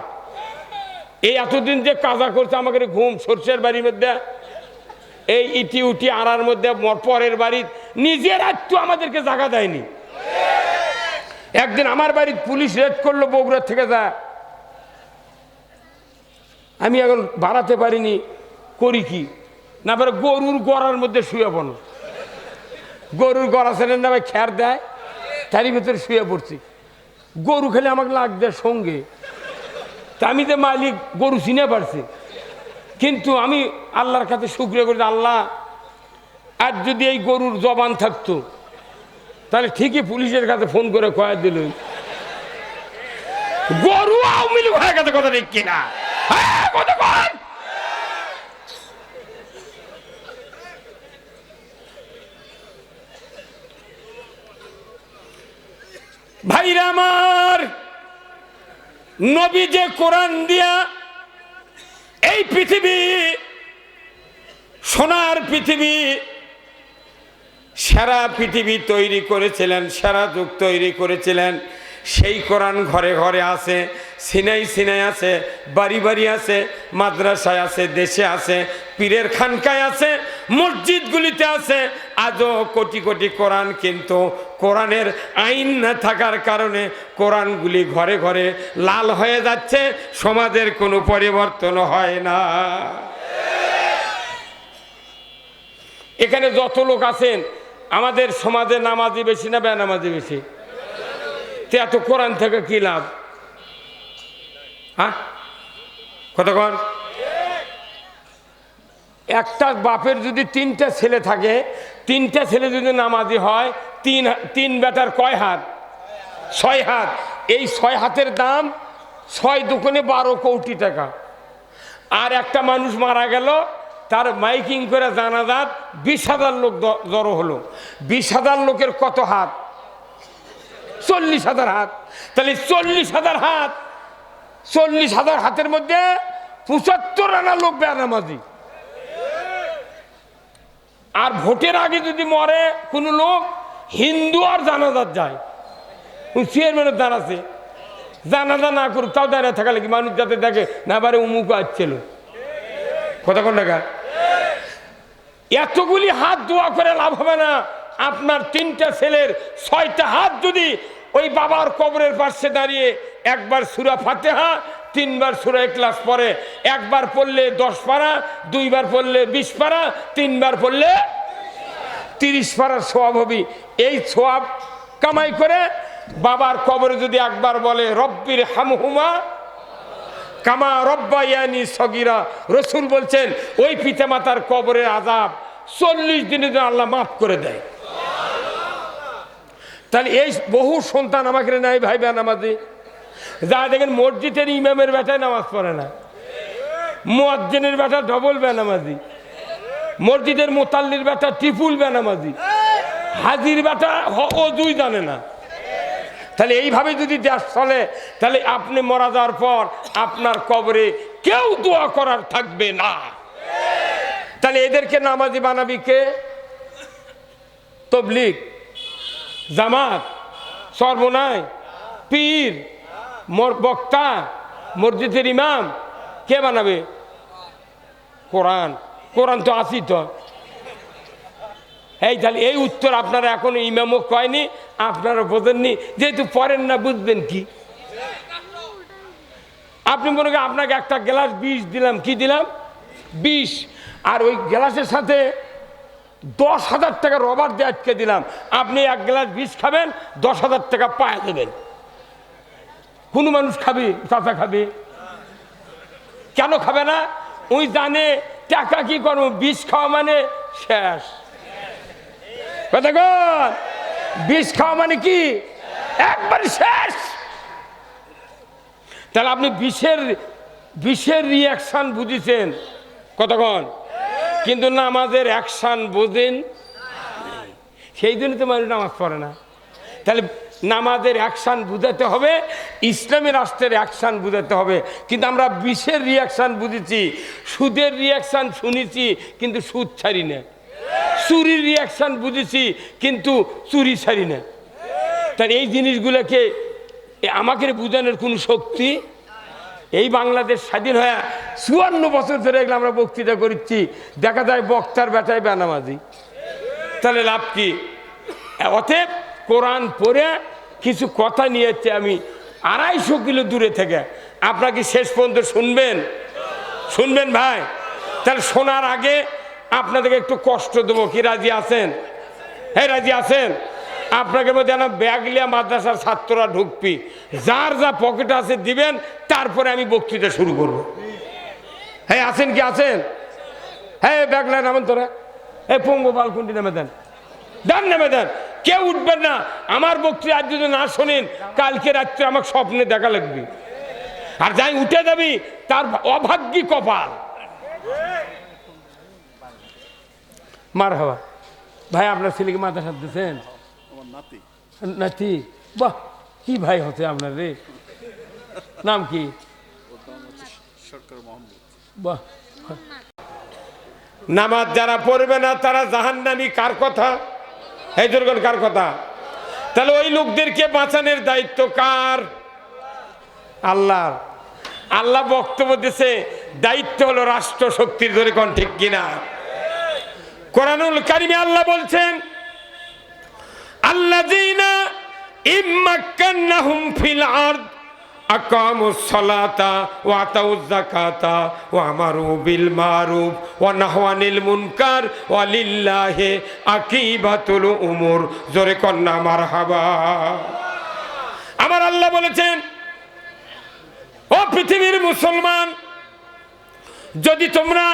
এই এতদিন যে কাজা করছে আমাকে ঘুম সর্ষের বাড়ির মধ্যে, এই ইটি উটি আড়ার মধ্যে, পরের বাড়ি, নিজের আত্ম আমাদেরকে জায়গা দেয়নি। একদিন আমার বাড়ির পুলিশ রেড করলো বগুড়া থেকে, যা আমি এখন বাড়াতে পারিনি, করি কি না পারে গরুর গড়ার মধ্যে শুয়ে পড়ো, গরুর গড়া ছেলের নামে খ্যার দেয়, তারই ভিতরে শুয়ে পড়ছি। গরু খেলে আমাকে লাগ দেয় সঙ্গে, তা আমি যে মালিক গরু চিনে পারছি, কিন্তু আমি আল্লাহর কাছে শুকরিয়া করি, আল্লাহ আর যদি এই গরুর জবান থাকতো তাহলে ঠিকই পুলিশের কাছে ফোন করে কয়া দিল গরু আওয়ামী লীগ হয়ে গেছে, কথা ঠিক কিনা? ভাইরা আমার, নবী যে কোরআন দিয়া এই পৃথিবী, সোনার পৃথিবী, সেরা পৃথিবী তৈরি করেছিলেন, সেরা যুগ তৈরি করেছিলেন, সেই কোরআন ঘরে ঘরে আছে, সিনাই সিনাই আছে, বাড়ি বাড়ি আছে, মাদ্রাসায় আছে, দেশে আছে, পীরের খানকায় আছে, মসজিদগুলিতে আছে। আজও কোটি কোটি কোরআন, কিন্তু কোরআনের আইন না থাকার কারণে কোরআনগুলি ঘরে ঘরে লাল হয়ে যাচ্ছে, সমাজের কোনো পরিবর্তন হয় না। এখানে যত লোক আছেন, আমাদের সমাজে নামাজি বেশি না বেনামাজি বেশি? এত কোরআন থেকে কি লাভ? হ্যাঁ, কতক্ষণ? একটা বাপের যদি 3টা ছেলে থাকে, 3টা ছেলে যদি নামাজি হয়, তিন বেটার কয় হাত? 6 হাত। এই 6 হাতের দাম 6 দোকানে 12 কোটি টাকা। আর একটা মানুষ মারা গেল, তার মাইকিং করে জানাজাত 20,000 লোক জড়ো হলো। 20,000 লোকের কত হাত? 40,000 হাত। তাহলে 40,000 হাত, 40,000 হাতের মধ্যে 75 আনা লোক বেনামাজি। আর ভোটের আগে যদি মরে কোনো লোক, হিন্দু আর জানাজাত যায়, চেয়ারম্যানের দাঁড়াচ্ছে, জানাজা না করুক তাও দাঁড়িয়ে থাকা লাগে, মানুষ যাতে দেখে না পারে উমুক আসছিল। কতক্ষণ টাকা? এতগুলি হাত দোয়া করে লাভ হবে না। আপনার 3টা ছেলের 6টা হাত যদি ওই বাবার কবরের পাশে দাঁড়িয়ে একবার সূরা ফাতিহা, 3বার সূরা ইখলাস পড়ে, একবার পড়লে 10 পারা, 2বার পড়লে 20 পারা, 3বার পড়লে 30 পারার সওয়াব হবে। এই সওয়াব কামাই করে বাবার কবরে যদি একবার বলে রব্বির হামহুমা কামা রব্বায়ানি সগীরা, রাসূল বলছেন ওই পিতামাতার কবরের আযাব 40 দিনের জন্য আল্লাহ মাফ করে দেয়। তাহলে এই বহু সন্তান আমাকে নাই ভাই বেনামাজি, যা দেখেন মসজিদের ইমামের বেটায় নামাজ পড়ে না, মুয়াজ্জিনের বেটা ডবল বেনামাজি, মসজিদের মোতাল্লির বেটা ট্রিপল বেনামাজি, হাজির বেটা অজুই জানে না। তাহলে এইভাবে যদি দেশ চলে, তাহলে আপনি মারা যাওয়ার পর আপনার কবরে কেউ দোয়া করার থাকবে না। তাহলে এদেরকে নামাজি বানাবি কে? তবলিগ, জামাত, সর্বনাই, পীর, বক্তা, মসজিদের ইমাম কে বানাবে? কোরআন। কোরআন তো আসি তো। এই তাহলে এই উত্তর আপনারা এখনো ইমামও কয়নি, আপনারা বোঝেননি, যেহেতু পড়েন না বুঝবেন কি? আপনি মনে করেন আপনাকে একটা গ্লাস 20 দিলাম, কি দিলাম? 20, আর ওই গ্লাসের সাথে 10,000 টাকা রবার দিয়ে আটকে দিলাম, আপনি 1 গ্লাস 20 খাবেন, 10,000 টাকা পায়ে দেবেন। কোনো মানুষ খাবে? চাচা খাবে? কেন খাবে না? ওই জানে টাকা কি করবো, 20 খাওয়া মানে শেষ। কথা কর, 20 খাওয়া মানে কি? একবারে শেষ। তাহলে আপনি বিষের রিয়াকশন বুঝেছেন কতক্ষণ, কিন্তু নামাজের অ্যাকশন বোঝেন, সেই জন্য তো মানুষ নামাজ পড়ে না। তাহলে নামাজের অ্যাকশন বুঝাতে হবে, ইসলামী রাষ্ট্রের অ্যাকশন বুঝাতে হবে। কিন্তু আমরা বিষের রিয়াকশন বুঝেছি, সুদের রিয়াকশন শুনেছি কিন্তু সুদ ছাড়ি না, চুরির রিয়াকশন বুঝেছি কিন্তু চুরি ছাড়ি না। তাহলে এই জিনিসগুলোকে আমাকে বোঝানোর কোনো শক্তি এই বাংলাদেশ স্বাধীন হয়ে 54 বছর ধরে এগুলো আমরা বক্তৃতা করছি, দেখা যায় বক্তার বেটায় বেনামাজি, তাহলে লাভ কি? অতএব কোরআন পড়ে কিছু কথা নিয়েছে আমি 250 কিলো দূরে থেকে, আপনাকে শেষ পর্যন্ত শুনবেন ভাই? তাহলে শোনার আগে আপনাদেরকে একটু কষ্ট দেবো, কি রাজি আছেন? হ্যাঁ রাজি আছেন? আপনাকে যেন ব্যাগ লিয়া মাদ্রাসার ছাত্ররা ঢুকবি, যার যা পকেট আছে দিবেন, তারপরে আমি বক্তৃতা শুরু করব। হ্যাঁ আছেন কি আছেন? হ্যাঁ ব্যাগ লাই নামেন তোরা, এই পঙ্গু বালকুন্ডি নেমে দেন, নেমে দেন, কেউ উঠবেন না। আমার বক্তৃতা আজ যদি না শোনেন, কালকে রাত্রে আমার স্বপ্নে দেখা লাগবে, আর যাই উঠে যাবি তার অভাগ্যী কপাল। মার হওয়া ভাই, আপনার ছেলেকে মাথা সাথ দিচ্ছেন? নাতি, বাহ কি ভাই হচ্ছে আপনার রে, নাম কি? বাহ। নামাজ যারা পড়বে না তারা জাহান্নামী, কার কথা? এই দুর্গণ কার কথা? তাহলে ওই লোকদেরকে বাঁচানোর দায়িত্ব কার? আল্লাহর। আল্লাহ বক্তব্য দিছে, দায়িত্ব হলো রাষ্ট্র শক্তির, ধরে কোন ঠিক কিনা? কোরআনুল কারিমে আল্লাহ বলছেন, আল্লাযীনা ইম্মাক্কান্নাহুম ফিল আরদ আকামুস সালাতা ওয়া আতাউয যাকাতা ওয়া আমারু বিল মারুফ ওয়া নাহাউ আনিল মুনকার ওয়া লিল্লাহি আকিবাতুল উমুর। জোরে কন্না মারহাবা। আমার আল্লাহ বলেছেন, ও পৃথিবীর মুসলমান, যদি তোমরা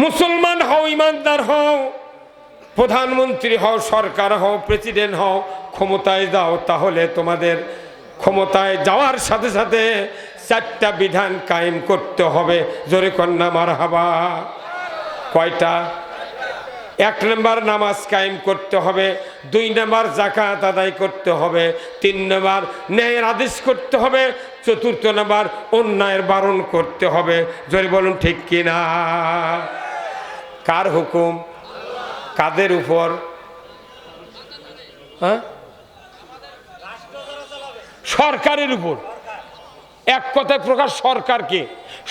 মুসলমান হও, ইমানদার হও, প্রধানমন্ত্রী হও, সরকার হও, প্রেসিডেন্ট হও, ক্ষমতায় যাও, তাহলে তোমাদের ক্ষমতায় যাওয়ার সাথে সাথে 4টা বিধান কায়েম করতে হবে। জোরে কন্যা মারহাবা। কয়টা? 1 নম্বর নামাজ কায়েম করতে হবে, 2 নম্বর যাকাত আদায় করতে হবে, 3 নম্বর ন্যায়ের আদেশ করতে হবে, 4র্থ নম্বর অন্যায়ের বারণ করতে হবে। জোরে বলুন ঠিক কিনা? কার হুকুম? কাদের উপর? হ্যাঁ, সরকারের উপর। এক কথায় প্রকাশ,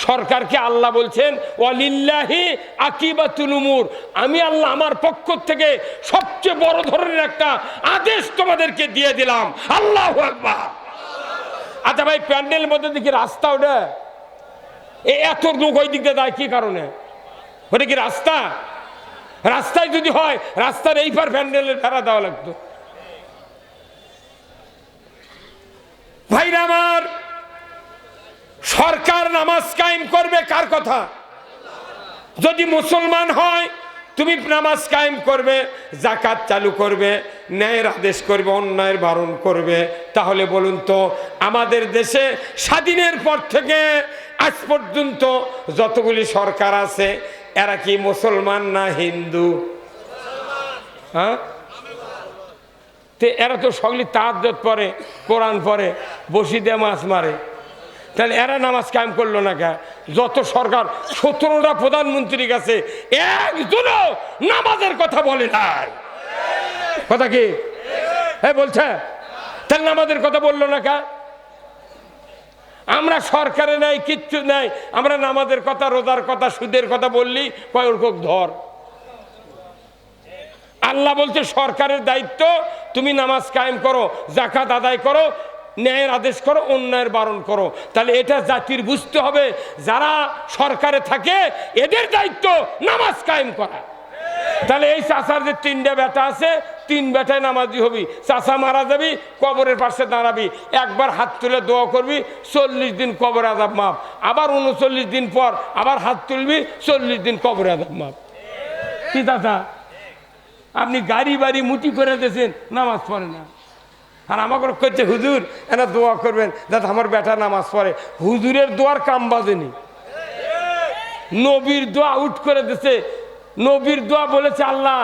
সরকারকে আল্লাহ বলছেন ওয়ালিল্লাহি আকিবাতুল উমুর, আমি আল্লাহ আমার পক্ষ থেকে সবচেয়ে বড় ধরনের একটা আদেশ তোমাদেরকে দিয়ে দিলাম। আল্লাহু আকবার। আচ্ছা ভাই, প্যান্ডেলের মধ্যে দেখি রাস্তা, ওটা এত লোক ওই দিক দিয়ে যায় কি কারণে? ওটা কি রাস্তা? রাস্তায় যদি হয়, রাস্তার এই পার প্যান্ডেলের ভাড়া দেওয়া লাগতো। ভাইরা আমার, সরকার নামাজ কায়েম করবে কার কথা? যদি মুসলমান হয়, তুমি নামাজ কায়েম করবে, যাকাত চালু করবে, ন্যায়ের আদেশ করবে, অন্যায়ের বারণ করবে। তাহলে বলুন তো, আমাদের দেশে স্বাধীনের পর থেকে আজ পর্যন্ত যতগুলি সরকার আছে, এরা কি মুসলমান না হিন্দু? হ্যাঁ, এরা তো সকলে তাহাজ্জুদ পড়ে, কোরআন পড়ে, বসি দিয়ে মাছ মারে, তাহলে এরা নামাজ কায়েম করলো না কে? যত সরকার, 17টা প্রধানমন্ত্রীর কাছে একজনও নামাজের কথা বলে নাই। কথা কি? হ্যাঁ বলছে, তাহলে নামাজের কথা বললো না কে? আমরা সরকারে নাই, কিচ্ছু নাই, আমরা নামাজের কথা, রোজার কথা, সুদের কথা বললি কয় ওরকম ধর। আল্লাহ বলছে সরকারের দায়িত্ব, তুমি নামাজ কায়েম করো, যাকাত আদায় করো, ন্যায়ের আদেশ করো, অন্যায়ের বারণ করো। তাহলে এটা জাতির বুঝতে হবে, যারা সরকারে থাকে এদের দায়িত্ব নামাজ কায়েম করা। তাহলে এই চাচার যে 3টা বেটা আছে, 3 বেটায় নামাজি হবি, চাচা মারা যাবি, কবরের পাশে দাঁড়াবি, একবার হাত তুলে দোয়া করবি, 40 দিন কবর আযাব মাফ, আবার 39 দিন পর আবার হাত তুলবি, 40 দিন কবর আযাব মাফ। কি দাদা, আপনি গাড়ি বাড়ি মুটি করে দিয়েছেন, নামাজ পড়ে না, আর আমাকে করছে হুজুর এনা দোয়া করবেন যাতে আমার বেটা নামাজ পড়ে। হুজুরের দোয়ার কাম বাজেনি, নবীর দোয়া আউট করে দিছে। নবীর দোয়া বলেছে আল্লাহ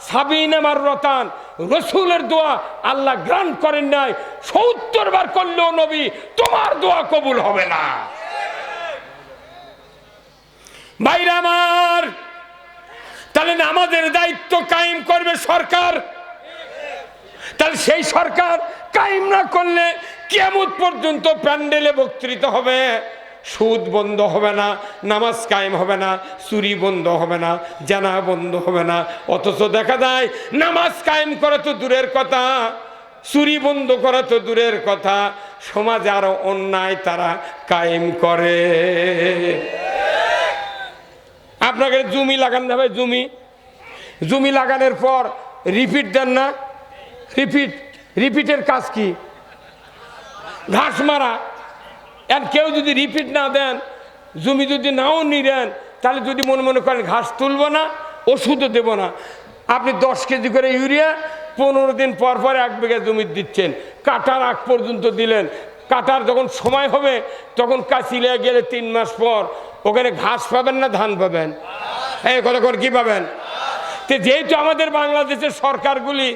সাবিনা মাররাতান, রসুলের দোয়া আল্লাহ গ্রান্ট করেন নাই। 70 বার করলেও নবী তোমার দোয়া কবুল হবে না। ভাইরা আমার, তাহলে আমাদের দায়িত্ব কায়েম করবে সরকার। তাহলে সেই সরকার কায়েম না করলে কিয়ামত পর্যন্ত প্যান্ডেলে বক্তৃতা হবে, সুদ বন্ধ হবে না, নামাজ কায়েম হবে না, চুরি বন্ধ হবে না, জানা বন্ধ হবে না। অথচ দেখা যায় নামাজ কায়েম করা তো দূরের কথা, চুরি বন্ধ করা তো দূরের কথা, সমাজে আরো অন্যায় তারা কায়েম করে। আপনাকে জমি লাগান যাবে, জমি লাগানোর পর রিপিট দেন না? রিপিটের কাজ কি? ঘাস মারা। আর কেউ যদি রিপিট না দেন, জমি যদি নাও নিলেন, তাহলে যদি মনে করেন ঘাস তুলব না, ওষুধও দেব না, আপনি 10 কেজি করে ইউরিয়া 15 দিন পর 1 বিঘা জমি দিচ্ছেন, কাটার আগ পর্যন্ত দিলেন। কাটার যখন সময় হবে তখন কাছিলে গেলে 3 মাস পর ওখানে ঘাস পাবেন না ধান পাবেন? কতক্ষণ কি পাবেন? যেহেতু আমাদের বাংলাদেশের সরকারগুলি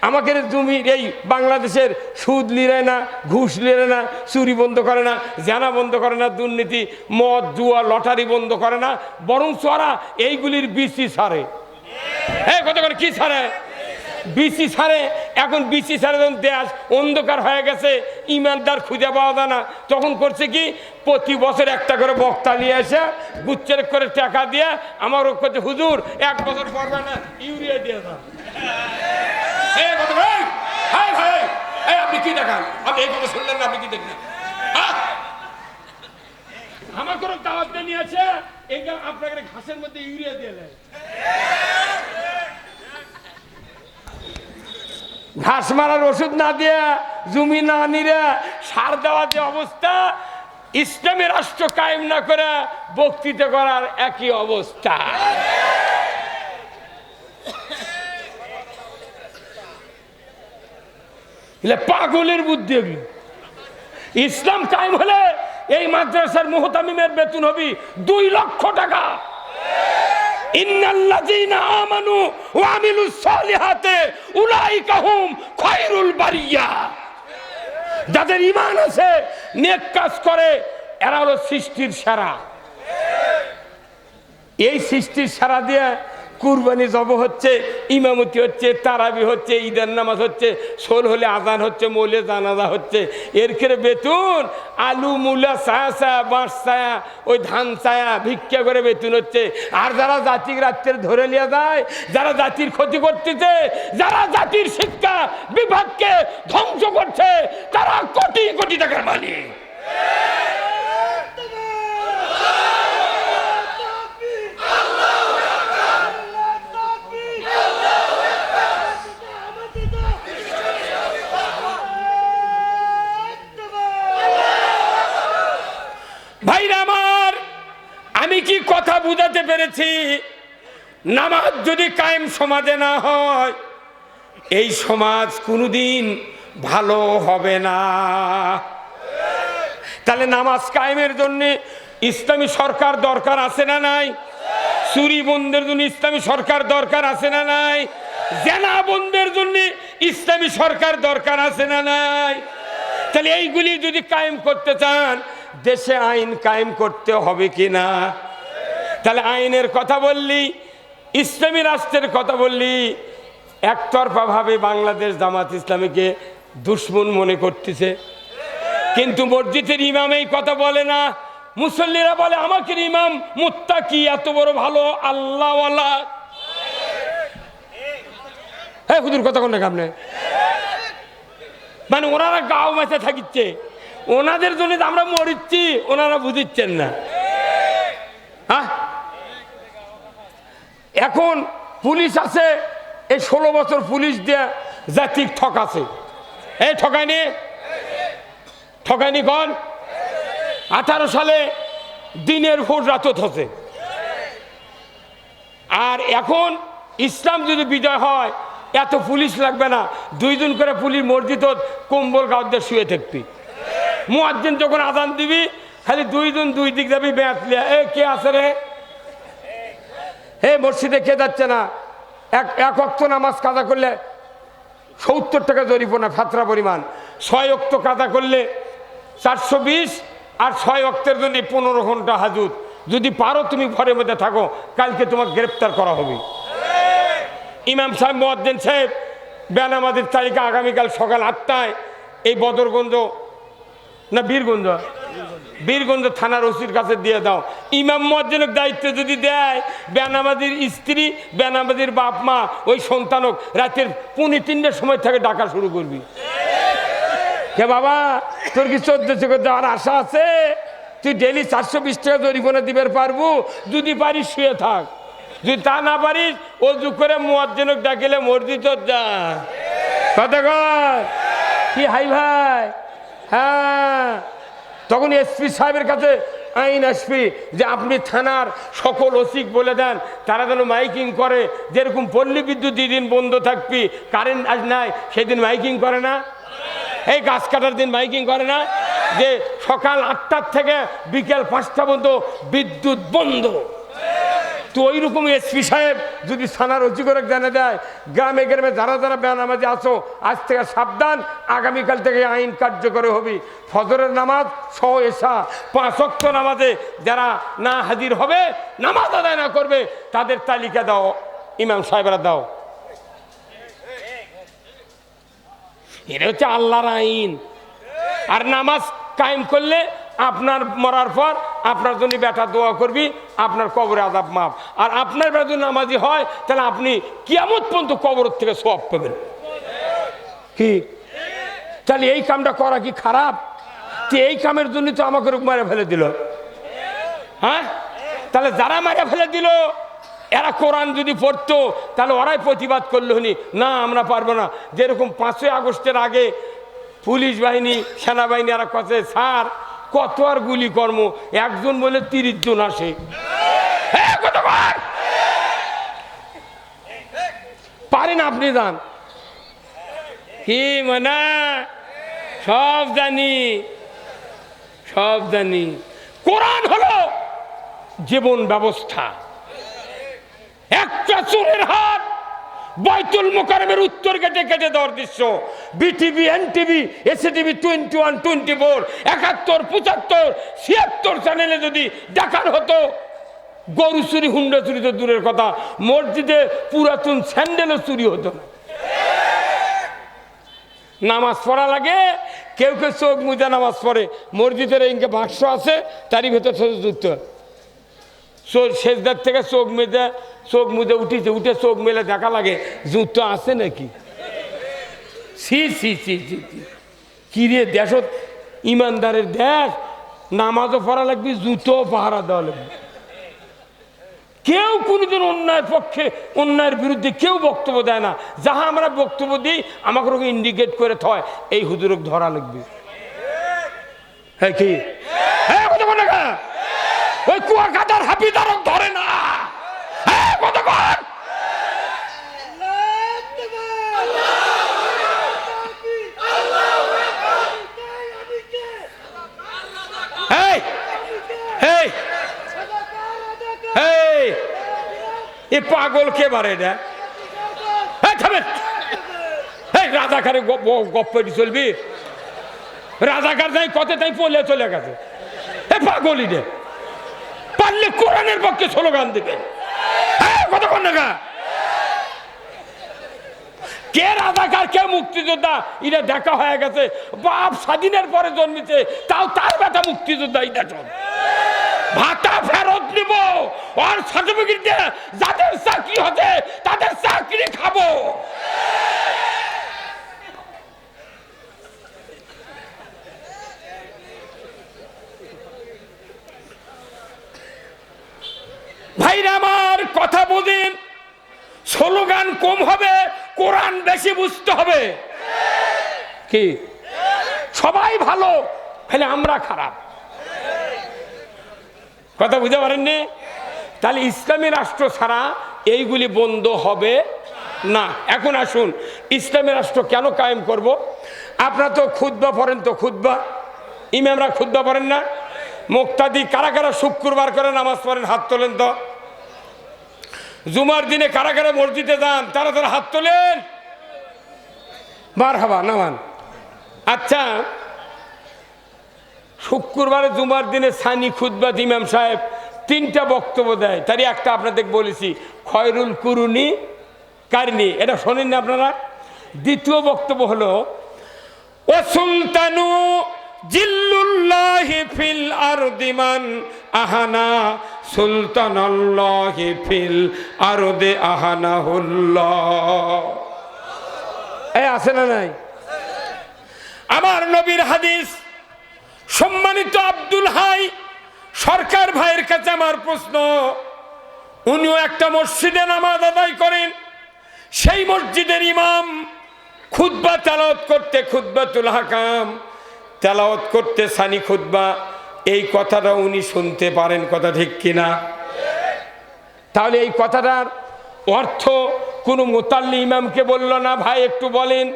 আমাদের জমির এই বাংলাদেশের সুদ লিরে না, ঘুষ লিরে না, চুরি বন্ধ করে না, জানা বন্ধ করে না, দুর্নীতি, মদ, জুয়া, লটারি বন্ধ করে না, বরং ওরা এইগুলির বিসি ছাড়ে। কতক্ষণ কি ছাড়ে? বিসি ছাড়ে। এখন বিসি ছাড়ে যখন দেশ অন্ধকার হয়ে গেছে, ইমানদার খুঁজে পাওয়া যায় না, তখন করছে কি, প্রতি বছর একটা করে বক্তা নিয়ে এসে গুচ্ছের করে টাকা দিয়ে আমার করছে, হুজুর 1 বছর পড়বে না, ইউরিয়া দিয়ে দাও। আপনি কি দেখান? আপনি এই কথা শুনলেন না? আপনি কি দেখলেন? আমার কোনো দাওয়াত নিয়ে আসে আপনাকে ঘাসের মধ্যে ইউরিয়া দিয়ে দেয়। ঘাস মারার ওষুধ না দিয়ে, জমি না নিরে সার দেওয়া যে অবস্থা, ইসলামী রাষ্ট্র কায়েম না করে বক্তৃতা করার একই অবস্থা। পাগলের বুদ্ধি। ইসলাম কায়েম হলে এই মাদ্রাসার মুহতামিমের বেতন হবে 2 লক্ষ টাকা। ইন্নাল্লাযীনা আমানু ওয়া আমিলুস সালিহাতি উলাইকা হুম খায়রুল বারিয়া। যাদের ঈমান আছে, নেক কাজ করে, এরা হলো সৃষ্টির সেরা। এই সৃষ্টির সেরা দিয়ে কুরবানি জব হচ্ছে, ইমামতি হচ্ছে, তারাবি হচ্ছে, ঈদের নামাজ হচ্ছে, শোল হলে আজান হচ্ছে, মৌলে জানাজা হচ্ছে। এর করে বেতন আলু মূলা ছায়া বাঁশ ছায়া, ওই ধান ছায়া ভিক্ষা করে বেতন হচ্ছে। আর যারা জাতির রাত্রে ধরে নিয়ে যায়, যারা জাতির ক্ষতি করতেছে, যারা জাতির শিক্ষা বিভাগকে ধ্বংস করছে, তারা কোটি কোটি টাকার মালিক। ভাইরা আমার, আমি কি কথা বুঝাতে পেরেছি? নামাজ যদি কায়েম সমাজে না হয়, এই সমাজ কোনোদিন ভালো হবে না। তাহলে নামাজ কায়েমের জন্য ইসলামী সরকার দরকার আছে না নাই? চুরি বন্ধের জন্য ইসলামী সরকার দরকার আছে না নাই? জেনা বন্ধের জন্য ইসলামী সরকার দরকার আছে না নাই? তাহলে এইগুলি যদি কায়েম করতে চান, দেশে আইন কায়েম করতে হবে কি না? তাহলে আইনের কথা বললি, ইসলামী রাষ্ট্রের কথা বললি, একতরফা ভাবে বাংলাদেশ জামাত ইসলামীকে দুশ্মন মনে করতেছে। কিন্তু মসজিদের ইমাম এই কথা বলে না, মুসল্লিরা বলে আমাকে ইমাম মুত্তাকি, এত বড় ভালো আল্লাহওয়ালা। হ্যাঁ হুজুর কথা কোন আপনি? মানে ওনারা গাও মেচে থাকিচ্ছে, ওনাদের জন্য আমরা মরিচ্ছি, ওনারা বুঝিচ্ছেন না। হ্যাঁ, এখন পুলিশ আছে, এই 16 বছর পুলিশ দিয়ে জাতিক ঠকাছে। এই ঠকায়নি, ঠকায়নি কন? 18 সালে দিনের ভোট রাতত হচ্ছে। আর এখন ইসলাম যদি বিজয় হয়, এত পুলিশ লাগবে না, 2 জন করে পুলিশ মসজিদ কম্বল গাঁদে শুয়ে থাকবি। মুয়াজ্জিন যখন আজান দিবি, খালি 2 জন 2 দিক যাবি, বেঁচলিয়া এ কে আছে রে, হে মসজিদে কে যাচ্ছে না? এক ওয়াক্ত নামাজ কাজা করলে 70 টাকা জরিমানা, ফাতরা পরিমাণ। 6 ওয়াক্ত কাজা করলে 420, আর 6 ওয়াক্তের জন্য 15 ঘন্টা হাজুত। যদি পারো তুমি ঘরের মধ্যে থাকো, কালকে তোমাকে গ্রেপ্তার করা হবে। ইমাম সাহেব, মুয়াজ্জিন সাহেব বেনামাজির তালিকা আগামীকাল সকাল 8টায় এই বদরগঞ্জ না বীরগঞ্জ, বীরগঞ্জ থানার ওসির কাছে দিয়ে দাও। ইমাম মুয়াজ্জিনের দায়িত্ব যদি দেয়, বেনামাজির স্ত্রী, বেনামাজির বাপ মা, ওই সন্তানক রাতের 2:30টার সময় থেকে ডাকা শুরু করবি। কে বাবা, তোর কি 1400 যাওয়ার আশা আছে? তুই ডেলি 420 টাকা জরিমানা দিবে পারবো? যদি পারিস শুয়ে থাক, যদি তা না পারিস অজু করে মুয়াজ্জিনক ডাকিলে মসজিদ যা। কথা কর কি হাই ভাই? হ্যাঁ, তখন এসপি সাহেবের কাছে আইন আসবি যে আপনি থানার সকল ওসিক বলে দেন তারা যেন মাইকিং করে, যেরকম পল্লী বিদ্যুৎ যেদিন বন্ধ থাকবি, কারেন্ট আজ নাই, সেদিন মাইকিং করে না? এই গাছ কাটার দিন মাইকিং করে না? যে সকাল 8টার থেকে বিকেল 5টা পর্যন্ত বিদ্যুৎ বন্ধ। তো ওইরকম এসপি সাহেব যদি থানার ওসি করে জানা দেয়, গ্রামে গ্রামে যারা যারা বেনামাজি আছো আজ থেকে সাবধান, আগামীকাল থেকে আইন কার্যকরী হবে। ফজরের নামাজ সহ এশা 5 ওয়াক্ত নামাজে যারা না হাজির হবে, নামাজ আদায় না করবে, তাদের তালিকা দাও, ইমাম সাহেবরা দাও। এটা হচ্ছে আল্লাহর আইন। আর নামাজ কায়েম করলে আপনার মরার পর আপনার জন্য বেটা দোয়া করবি, আপনার কবরে আযাব মাফ। আর আপনার বেটা যদি নামাজি হয় তাহলে আপনি কিয়ামত পর্যন্ত কবর থেকে সওয়াব পাবেন। কি তাহলে এই কামটা করা কি খারাপ? তো এই কামের জন্য তো আমাকে মারে ফেলে দিল। হ্যাঁ, তাহলে যারা মারে ফেলে দিল এরা কোরআন যদি পড়তো তাহলে ওরাই প্রতিবাদ করলো হনি, না আমরা পারবো না। যেরকম 5ই আগস্টের আগে পুলিশ বাহিনী, সেনাবাহিনী এরা কাছে স্যার কত আর গুলি কর্ম, একজন বলে 30 জন আসে। পারেন আপনি যান কি মানে? সব জানি, সব জানি। কোরআন হলো জীবন ব্যবস্থা। একটা চোরের হাত বাইতুল মোকাররমের উত্তর গেটে কেটে দেওয়ার দৃশ্য বিটিভি, এনটিভি, এসটিভি 21, 24, 71, 75, 76 চ্যানেলে যদি দেখার হতো, গরু চুরি, হুন্ডা চুরি তো দূরের কথা, মসজিদে পুরাতন স্যান্ডেলও চুরি হতো না। নামাজ পড়া লাগে, কেউ কেউ চোখ মুজে নামাজ পড়ে। মসজিদের ইনকে বাক্স আছে, তারই ভেতর যুক্ত সেজদার থেকে চোখ মুজে উঠেছে, উঠে চোখ মেলে দেখা লাগে জুতো আছে নাকি। সি সি সি সি কি রে, দেশত ইমানদারের দেশ, নামাজও পড়া লাগবে, জুতো পাহারা দেওয়া লাগবে। কেউ কোনোদিন অন্যায়ের পক্ষে, অন্যায়ের বিরুদ্ধে কেউ বক্তব্য দেয় না। যাহা আমরা বক্তব্য দিই আমাকে ইন্ডিকেট করে থয়, এই হুজুরক ধরা লাগবে। হ্যাঁ কি হ্যাঁ, কত কোন ওই কুয়াকাটার হাফিজারক ধরে না। হ্যাঁ, কত কোন এ পাগল কে বারে না? রাজাকারে গপ্পি চলবি? রাজাকার যাই কত তাই পলে চলে গেছে। এ পাগলই রে, পারলে কোরআনের পক্ষে স্লোগান দিবে। কতক্ষণ না কে রাজাকার কে মুক্তিযোদ্ধা এটা দেখা হয়ে গেছে। বাপ স্বাধীনের পরে জন্মেছে, তাও তার বেটা মুক্তিযোদ্ধা। এটা ভাতা ফেরত নিব, আর সার্টিফিকেট দিয়ে যাদের চাকরি হচ্ছে তাদের চাকরি খাবো। ভাইরা আমার কথা বুঝেন, স্লোগান কম হবে, কোরআন বেশি বুঝতে হবে। কি সবাই ভালো ফেলে আমরা খারাপ, কথা বুঝতে পারেননি? তাহলে ইসলামী রাষ্ট্র ছাড়া এইগুলি বন্ধ হবে না। এখন আসুন, ইসলামী রাষ্ট্র কেন কায়েম করব? আপনারা তো খুতবা পড়েন, তো খুতবা ইমামরা খুতবা পড়েন না? মুক্তাদি কারা কারা শুক্রবার করে নামাজ পড়েন? হাত তোলেন তো। জুমার দিনে কারা কারা মসজিদে যান? তারা তারা হাত তোলেন। মারহাবা, নামান। আচ্ছা, শুক্রবারে জুমার দিনে সানি খুতবা ইমাম সাহেব 3টা বক্তব্য দেয়, তারই একটা আপনাদের বলেছি, খয়রুল কুরুনি কারনি। এটা শোনেন না আপনারা? দ্বিতীয় বক্তব্য হলো ও সুলতানু জিল্লুল্লাহি ফিল আরদি মান আহানা সুলতানাল্লাহি ফিল আরদি আহানাহুল্লাহ। এই আছে না নাই? আমার নবীর হাদিস। সম্মানিত আব্দুল হাই সরকার ভাইয়ের কাছে আমার প্রশ্ন, উনিও একটা মসজিদে নামাজ আদায় করেন, সেই মসজিদের ইমাম খুতবা তেলাওয়াত করতে, খুতবাতুল হাকাম তেলাওয়াত করতে, সানি খুতবা, এই কথাটা উনি শুনতে পারেন, কথা ঠিক কিনা? তাহলে এই কথাটার অর্থ কোনো মুতাল্লি ইমামকে বলল না, ভাই একটু বলেন,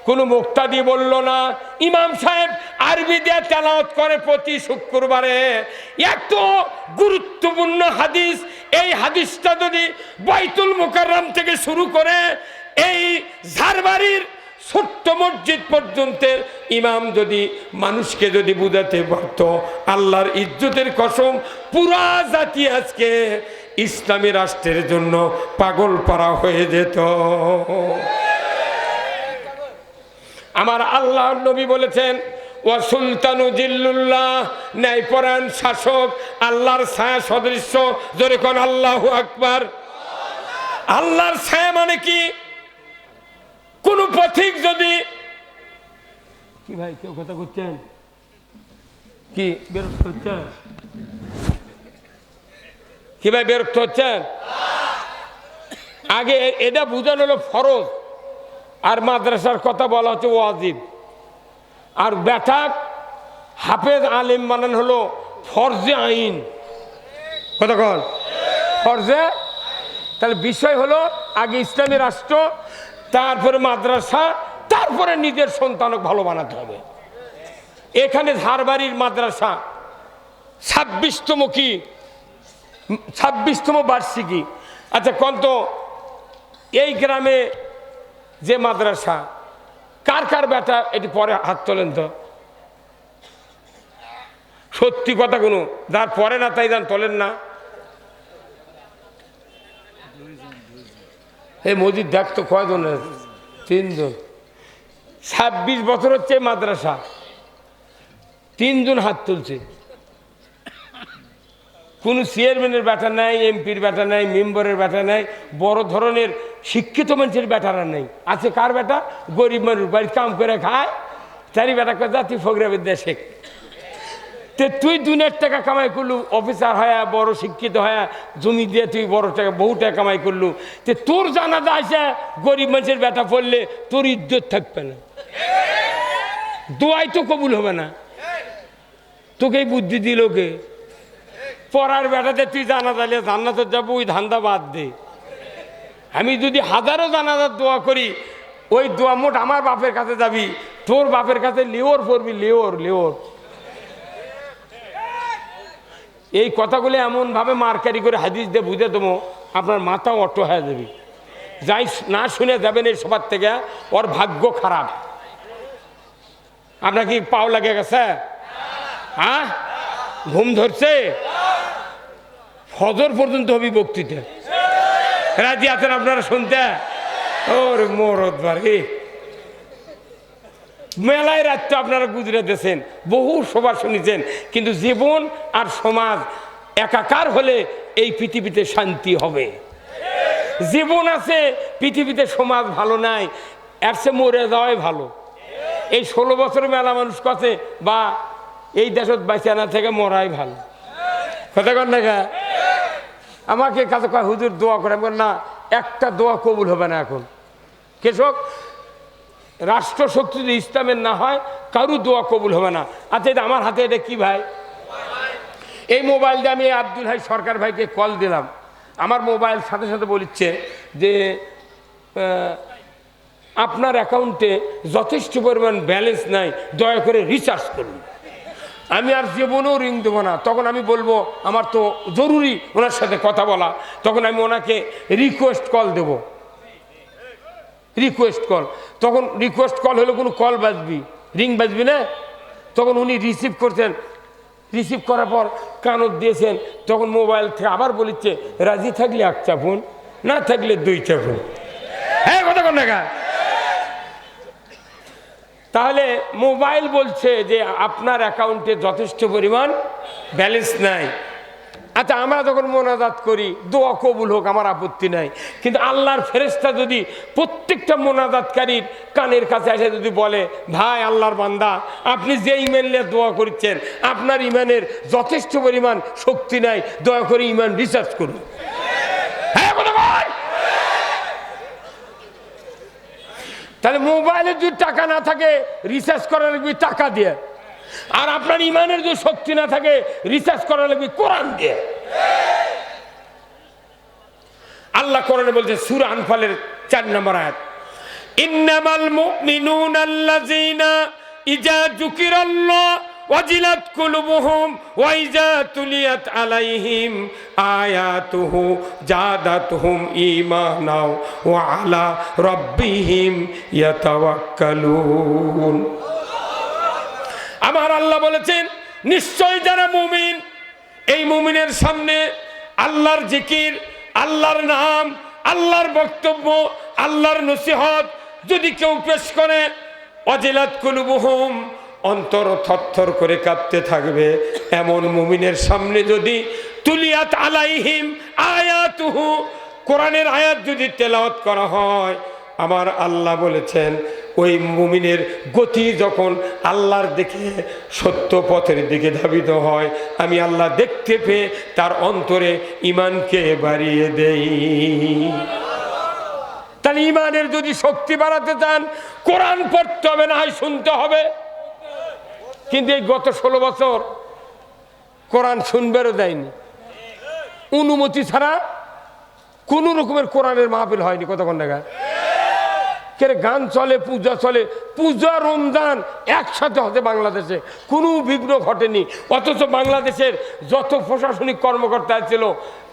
কোনো মুক্তাদি বলল না, ইমাম সাহেব আরবি দিয়ে তেলাওয়াত করে প্রতি শুক্রবারে। এত গুরুত্বপূর্ণ হাদিস, এই হাদিসটা যদি বাইতুল মুকাররম থেকে শুরু করে এই ঝাড়বাড়ির ছোট্ট মসজিদ পর্যন্ত ইমাম যদি মানুষকে যদি বুঝাতে পারত, আল্লাহর ইজ্জতের কসম পুরা জাতি আজকে ইসলামী রাষ্ট্রের জন্য পাগল পারা হয়ে যেত। আমার আল্লাহর নবী বলেছেন, ওয়া সুলতানু জিল্লুল্লাহ, ন্যায়পরায়ণ শাসক আল্লাহর ছায়া সদৃশ্য। জোরে কোন আল্লাহু আকবার। আল্লাহর ছায়া মানে কি? কোন পথিক যদি, কি ভাই কেউ কথা করছেন কি, বিরক্ত হচ্ছেন কি ভাই, বিরক্ত হচ্ছেন? আগে এটা বুঝানো হলো ফরজ, আর মাদ্রাসার কথা বলা হচ্ছে ওয়াজিব, আর বেটা হাফেজ আলিম বানান হলো ফরজে আইন। কথা কন ফরজে। তাহলে বিষয় হলো আগে ইসলামী রাষ্ট্র, তারপরে মাদ্রাসা, তারপরে নিজের সন্তানকে ভালো বানাতে হবে। এখানে ঝাড়বাড়ির মাদ্রাসা 26তম কি 26তম বার্ষিকী। আচ্ছা কন্ত এই গ্রামে যে মাদ্রাসা, কার কার বেটা এটি পরে হাত তোলেন তো, সত্যি কথা, কোনো যার পরে না তাই যান তোলেন না। এই মসজিদ দেখতো কয়জন? 3 জন। 26 বছর হচ্ছে মাদ্রাসা, 3 জন হাত তুলছে। কোনো চেয়ারম্যানের ব্যাটা নাই, এমপির ব্যাটা নাই, মেম্বারের ব্যাটা নাই, বড় ধরনের শিক্ষিত মানুষের ব্যাটারা নেই। আছে কার বেটা? গরিব মানুষ, বাড়ির কাম করে খায়, চারি বেটা করে যা তুই ফকরা বিদ্যা শেখ। তুই 2 টাকা কামাই করলু, অফিসার হয়ে বড় শিক্ষিত হয়ে, জমি দিয়ে তুই বড় টাকা বহু টাকা কামাই করলু, তোর জানা যাইছে গরিব মানুষের ব্যাটা পড়লে তোর ইজ্জত থাকবে না, দোয়াই তো কবুল হবে না। তোকে বুদ্ধি দিল কে? পড়ার বেটাতে তুই জানা যাইলে জান্নাতে যাবো, ওই ধান্দা বাদ দে। আমি যদি হাজারো জানাজার দোয়া করি, ওই দোয়া মোট আমার বাপের কাছে যাবি, তোর বাপের কাছে লেওর পড়বি, লেওর লেওর। এই কথাগুলো এমনভাবে মারকারি করে হাদিস দিয়ে বুঝে দেবো, আপনার মাথা অটো হয়ে যাবে। যাই না শুনে যাবেন এই সবার থেকে, ওর ভাগ্য খারাপ। আপনার কি পাও লাগে গেছে? হ্যাঁ, ঘুম ধরছে? ফজর পর্যন্ত হবি বক্তৃতা। রাজি আছেন আপনারা শুনতে? ওর মরদ বাড়ি মেলায় রাত্রে আপনারা গুজরাতেছেন, বহু সভা শুনেছেন, কিন্তু জীবন আর সমাজ একাকার হলে এই পৃথিবীতে শান্তি হবে। জীবন আছে পৃথিবীতে, সমাজ ভালো নাই, এর চেয়ে মরে যাওয়াই ভালো। এই 16 বছর মেলা মানুষ কাছে, বা এই দেশত বাইচা না থেকে মরাই ভালো। কথা কন না? আমাকে কাছে কয় হুজুর দোয়া করে, আমি না, একটা দোয়া কবুল হবে না এখন। কৃষক রাষ্ট্র শক্তি যদি ইসলামের না হয়, কারু দোয়া কবুল হবে না। আচ্ছা, এটা আমার হাতে, এটা কি ভাই? এই মোবাইল দিয়ে আমি আব্দুল হাই সরকার ভাইকে কল দিলাম, আমার মোবাইল সাথে সাথে বলছে যে আপনার অ্যাকাউন্টে যথেষ্ট পরিমাণ ব্যালেন্স নাই, দয়া করে রিচার্জ করুন। আমি আর জীবনেও রিং দেবো না। তখন আমি বলবো আমার তো জরুরি ওনার সাথে কথা বলা, তখন আমি ওনাকে রিকোয়েস্ট কল দেব, রিকোয়েস্ট কল। তখন রিকোয়েস্ট কল হলে কোনো কল বাজবি, রিং বাজবি না। তখন উনি রিসিভ করছেন, রিসিভ করার পর কানত দিয়েছেন, তখন মোবাইল থেকে আবার বলিচ্ছে রাজি থাকলে 1 চাপুন, না থাকলে 2 চাপুন। হ্যাঁ, কথা কোন দেখা। তাহলে মোবাইল বলছে যে আপনার অ্যাকাউন্টে যথেষ্ট পরিমাণ ব্যালেন্স নাই। আচ্ছা, আমরা যখন মোনাজাত করি দোয়া কবুল হোক, আমার আপত্তি নাই, কিন্তু আল্লাহর ফেরেশতা যদি প্রত্যেকটা মোনাজাতকারীর কানের কাছে এসে যদি বলে, ভাই আল্লাহর বান্দা, আপনি যে ইমান নিয়ে দোয়া করছেন আপনার ইমানের যথেষ্ট পরিমাণ শক্তি নাই, দয়া করে ইমান রিসার্চ করুন। হ্যাঁ বলো ভাই। তাহলে মোবাইলে যদি টাকা না থাকে রিসার্চ করা লাগবে টাকা দিয়ে, আর আপনার ইমানের যদি শক্তি না থাকে রিসার্চ করা লাগবে কোরআন দিয়ে। আল্লাহ কোরআনে বলছে সূরা আনফালের 4 নম্বর আয়াত, ইন্নামাল মুমিনুনা আল্লাযীনা ইযা যুকিরাল্লাহ ওয়াজিলাত কুলুবুহুম ওয়া ইযা তুলিয়াত আলাইহিম আয়াতুহু জাদাতহুম ঈমানা ওয়া আলা রাব্বিহিম ইয়াতাওয়াক্কালুন। আমার আল্লাহ বলেছেন, নিশ্চয় যারা মুমিন, এই মুমিনের সামনে আল্লাহর জিকির, আল্লাহর নাম, আল্লাহর বক্তব্য, আল্লাহর নসিহত যদি কেউ পেশ করে, ওয়াজিলাত কুলুবুহুম, অন্তর থরথর করে কাঁপতে থাকবে, এমন মুমিনের সামনে যদি তুলিয়াত আলাইহিম আয়াতুহু, কোরআনের আয়াত যদি তেলাওয়াত করা হয়, আমার আল্লাহ বলেছেন ওই মুমিনের গতি যখন আল্লাহর দিকে সত্য পথের দিকে ধাবিত হয়, আমি আল্লাহ দেখতে পেয়ে তার অন্তরে ঈমানকে বাড়িয়ে দেই। তাহলে ঈমানের যদি শক্তি বাড়াতে চান কোরআন পড়তে হবে, না হয় শুনতে হবে। কিন্তু এই গত 16 বছর কোরআন শুনবেরও দেয়নি, অনুমতি ছাড়া কোন রকমের কোরআনের মাহফিল হয়নি। কতক্ষণ দেখা গান চলে, পূজা চলে, পূজা রমজান একসাথে হতে বাংলাদেশে কোনো বিঘ্ন ঘটেনি। অথচ বাংলাদেশের যত প্রশাসনিক কর্মকর্তা ছিল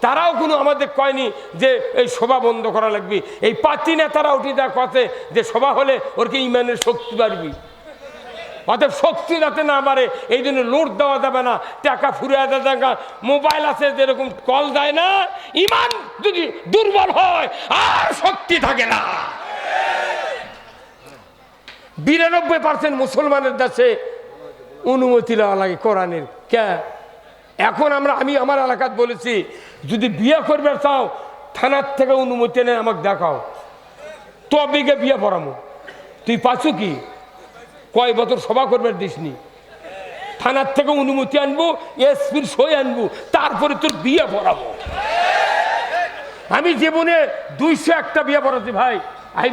তারাও কোনো আমাদের কয়নি যে এই সভা বন্ধ করা লাগবে। এই পাতি নেতারা উঠে দেওয়া কথা যে সভা হলে ওর কি ইমানের শক্তি বাড়বি, অতএব শক্তি যাতে না বাড়ে এই জন্য লোড দেওয়া যাবে না, টাকা ফুরিয়ে দেওয়া যাবে। মোবাইল আছে যেরকম কল দেয় না, ইমান যদি দুর্বল হয় আর শক্তি থাকে না। 92% মুসলমানের দেশে অনুমতি নেওয়া লাগে কোরআনের। কে এখন আমি আমার এলাকাত বলেছি, যদি বিয়ে করবে চাও থানার থেকে অনুমতি নেই আমাকে দেখাও, তবে গিয়ে বিয়ে পড়ামো। তুই পাচ্ছ কি, কয় বছর সভা করবে দিসনি, থানার থেকে অনুমতি আনবো, এসপির সই আনবো, তারপরে তোর বিয়ে পড়াবো। আমি জীবনে 201টা বিয়ে পড়াচ্ছি ভাই,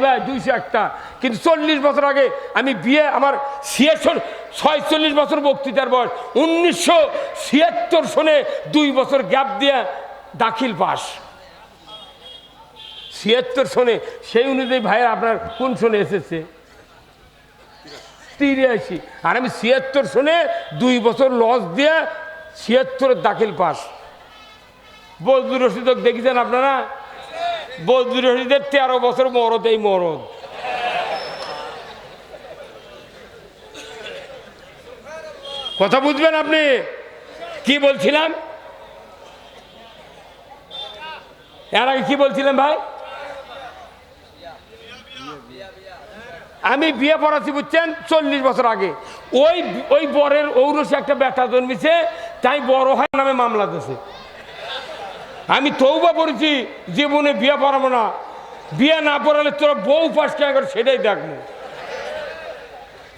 ভাই 201টা, কিন্তু 40 বছর আগে আমি বিয়ে, আমার 46 বছর বক্তৃতার বয়স, 1976 সনে 2 বছর গ্যাপ দিয়ে দাখিল পাস। 76 সনে, সেই অনুযায়ী ভাই আপনার কোন সনে এসেছে? 83। আর আমি 76 সনে 2 বছর লস দিয়ে 76 দাখিল পাস। বজলুর রশিদ দেখেছেন আপনারা? বজলুর রশিদের 13 বছর মরদ, এই মরদ। কথা বুঝবেন আপনি কি বলছিলাম? এর আগে কি বলছিলাম ভাই? আমি বিয়ে পড়াচ্ছি বুঝছেন 40 বছর আগে। ওই বরের ঔরসে একটা বেটা জন্মিছে, তাই বড় হয় নামে মামলা দিয়েছে। আমি তৌবা পড়েছি, জীবনে বিয়ে পড়াবো না, বিয়ে না পড়ালে তোরা বউ পাস কেন করে সেটাই দেখবো।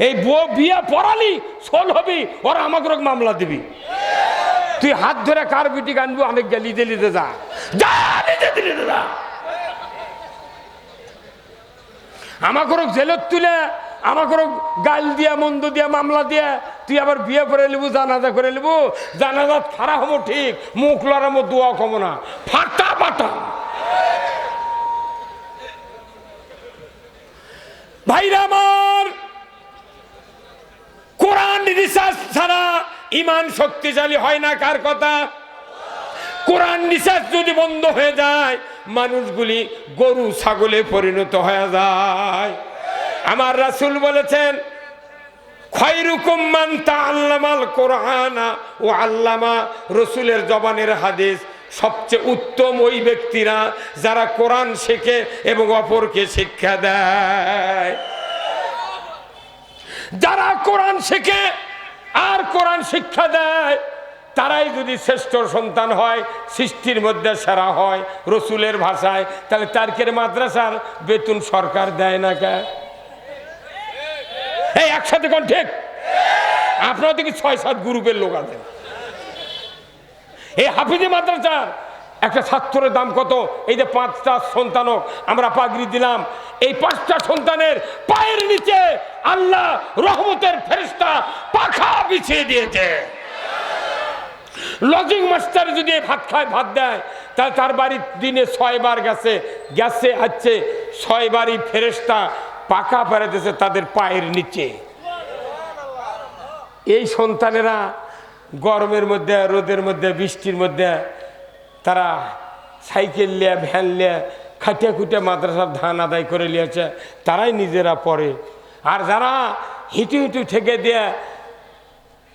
এই বউ বিয়ে পড়ালি সোল হবি, ওরা আমাকে মামলা দিবি। তুই হাত ধরে কার বিটি আনবো, আমি গেলি দিলিতে যা, আমাকে জেলত তুলে আমাকে গাল দিয়া মন্দ দিয়া মামলা দিয়া তুই আবার বিয়ে করে নিবু, জানাজা করে নিবু। জানাজাত খারা হবো ঠিক, মুখ লড়ামো, দোয়া কমো না, ফাটা ফাটা। ভাইরা আমার, কোরআন রিসার্চ ছাড়া ইমান শক্তিশালী হয় না। কার কথা? কোরআন রিসার্চ যদি বন্ধ হয়ে যায় মানুষগুলি গরু ছাগলে পরিণত হয়ে যায়। আমার রাসূল বলেছেন, খায়রুকুম মান তাআল্লামাল কোরআনা ওয়া আল্লামা। রাসূলের জবানের হাদিস, সবচেয়ে উত্তম ওই ব্যক্তিরা যারা কোরআন শেখে এবং অপরকে শিক্ষা দেয়। যারা কোরআন শেখে আর কোরআন শিক্ষা দেয় তারাই যদি শ্রেষ্ঠ সন্তান হয়, সৃষ্টির মধ্যে সেরা হয় রসুলের ভাষায়, তাহলে তারকের মাদ্রাসার বেতন সরকার দেয় না কে? এই একসাথে কোন ঠিক? আপনারা দেখি ৬-৭ গ্রুপের লোক আছেন। এই হাফিজি মাদ্রাসার একটা ছাত্রের দাম কত? এই যে 5টা সন্তান আমরা পাগড়ি দিলাম, এই 5টা সন্তানের পায়ের নিচে আল্লাহ রহমতের ফেরেশতা পাখা বিছিয়ে দিয়েছে। লজিং মাস্টার যদি ভাত খায়, ভাত দেয়, তাহলে তার বাড়ির দিনে 6 বার গেছে আছে 6 বারই ফেরেশতা পাখা পেরেছে তাদের পায়ের নিচে। এই সন্তানেরা গরমের মধ্যে, রোদের মধ্যে, বৃষ্টির মধ্যে তারা সাইকেল লিয়ে, ভ্যান লিয়ে খাটিয়া খুঁটিয়া মাদ্রাসার ধান আদায় করে নিয়েছে, তারাই নিজেরা পড়ে। আর যারা হিটু হিটু ঠেকে দিয়ে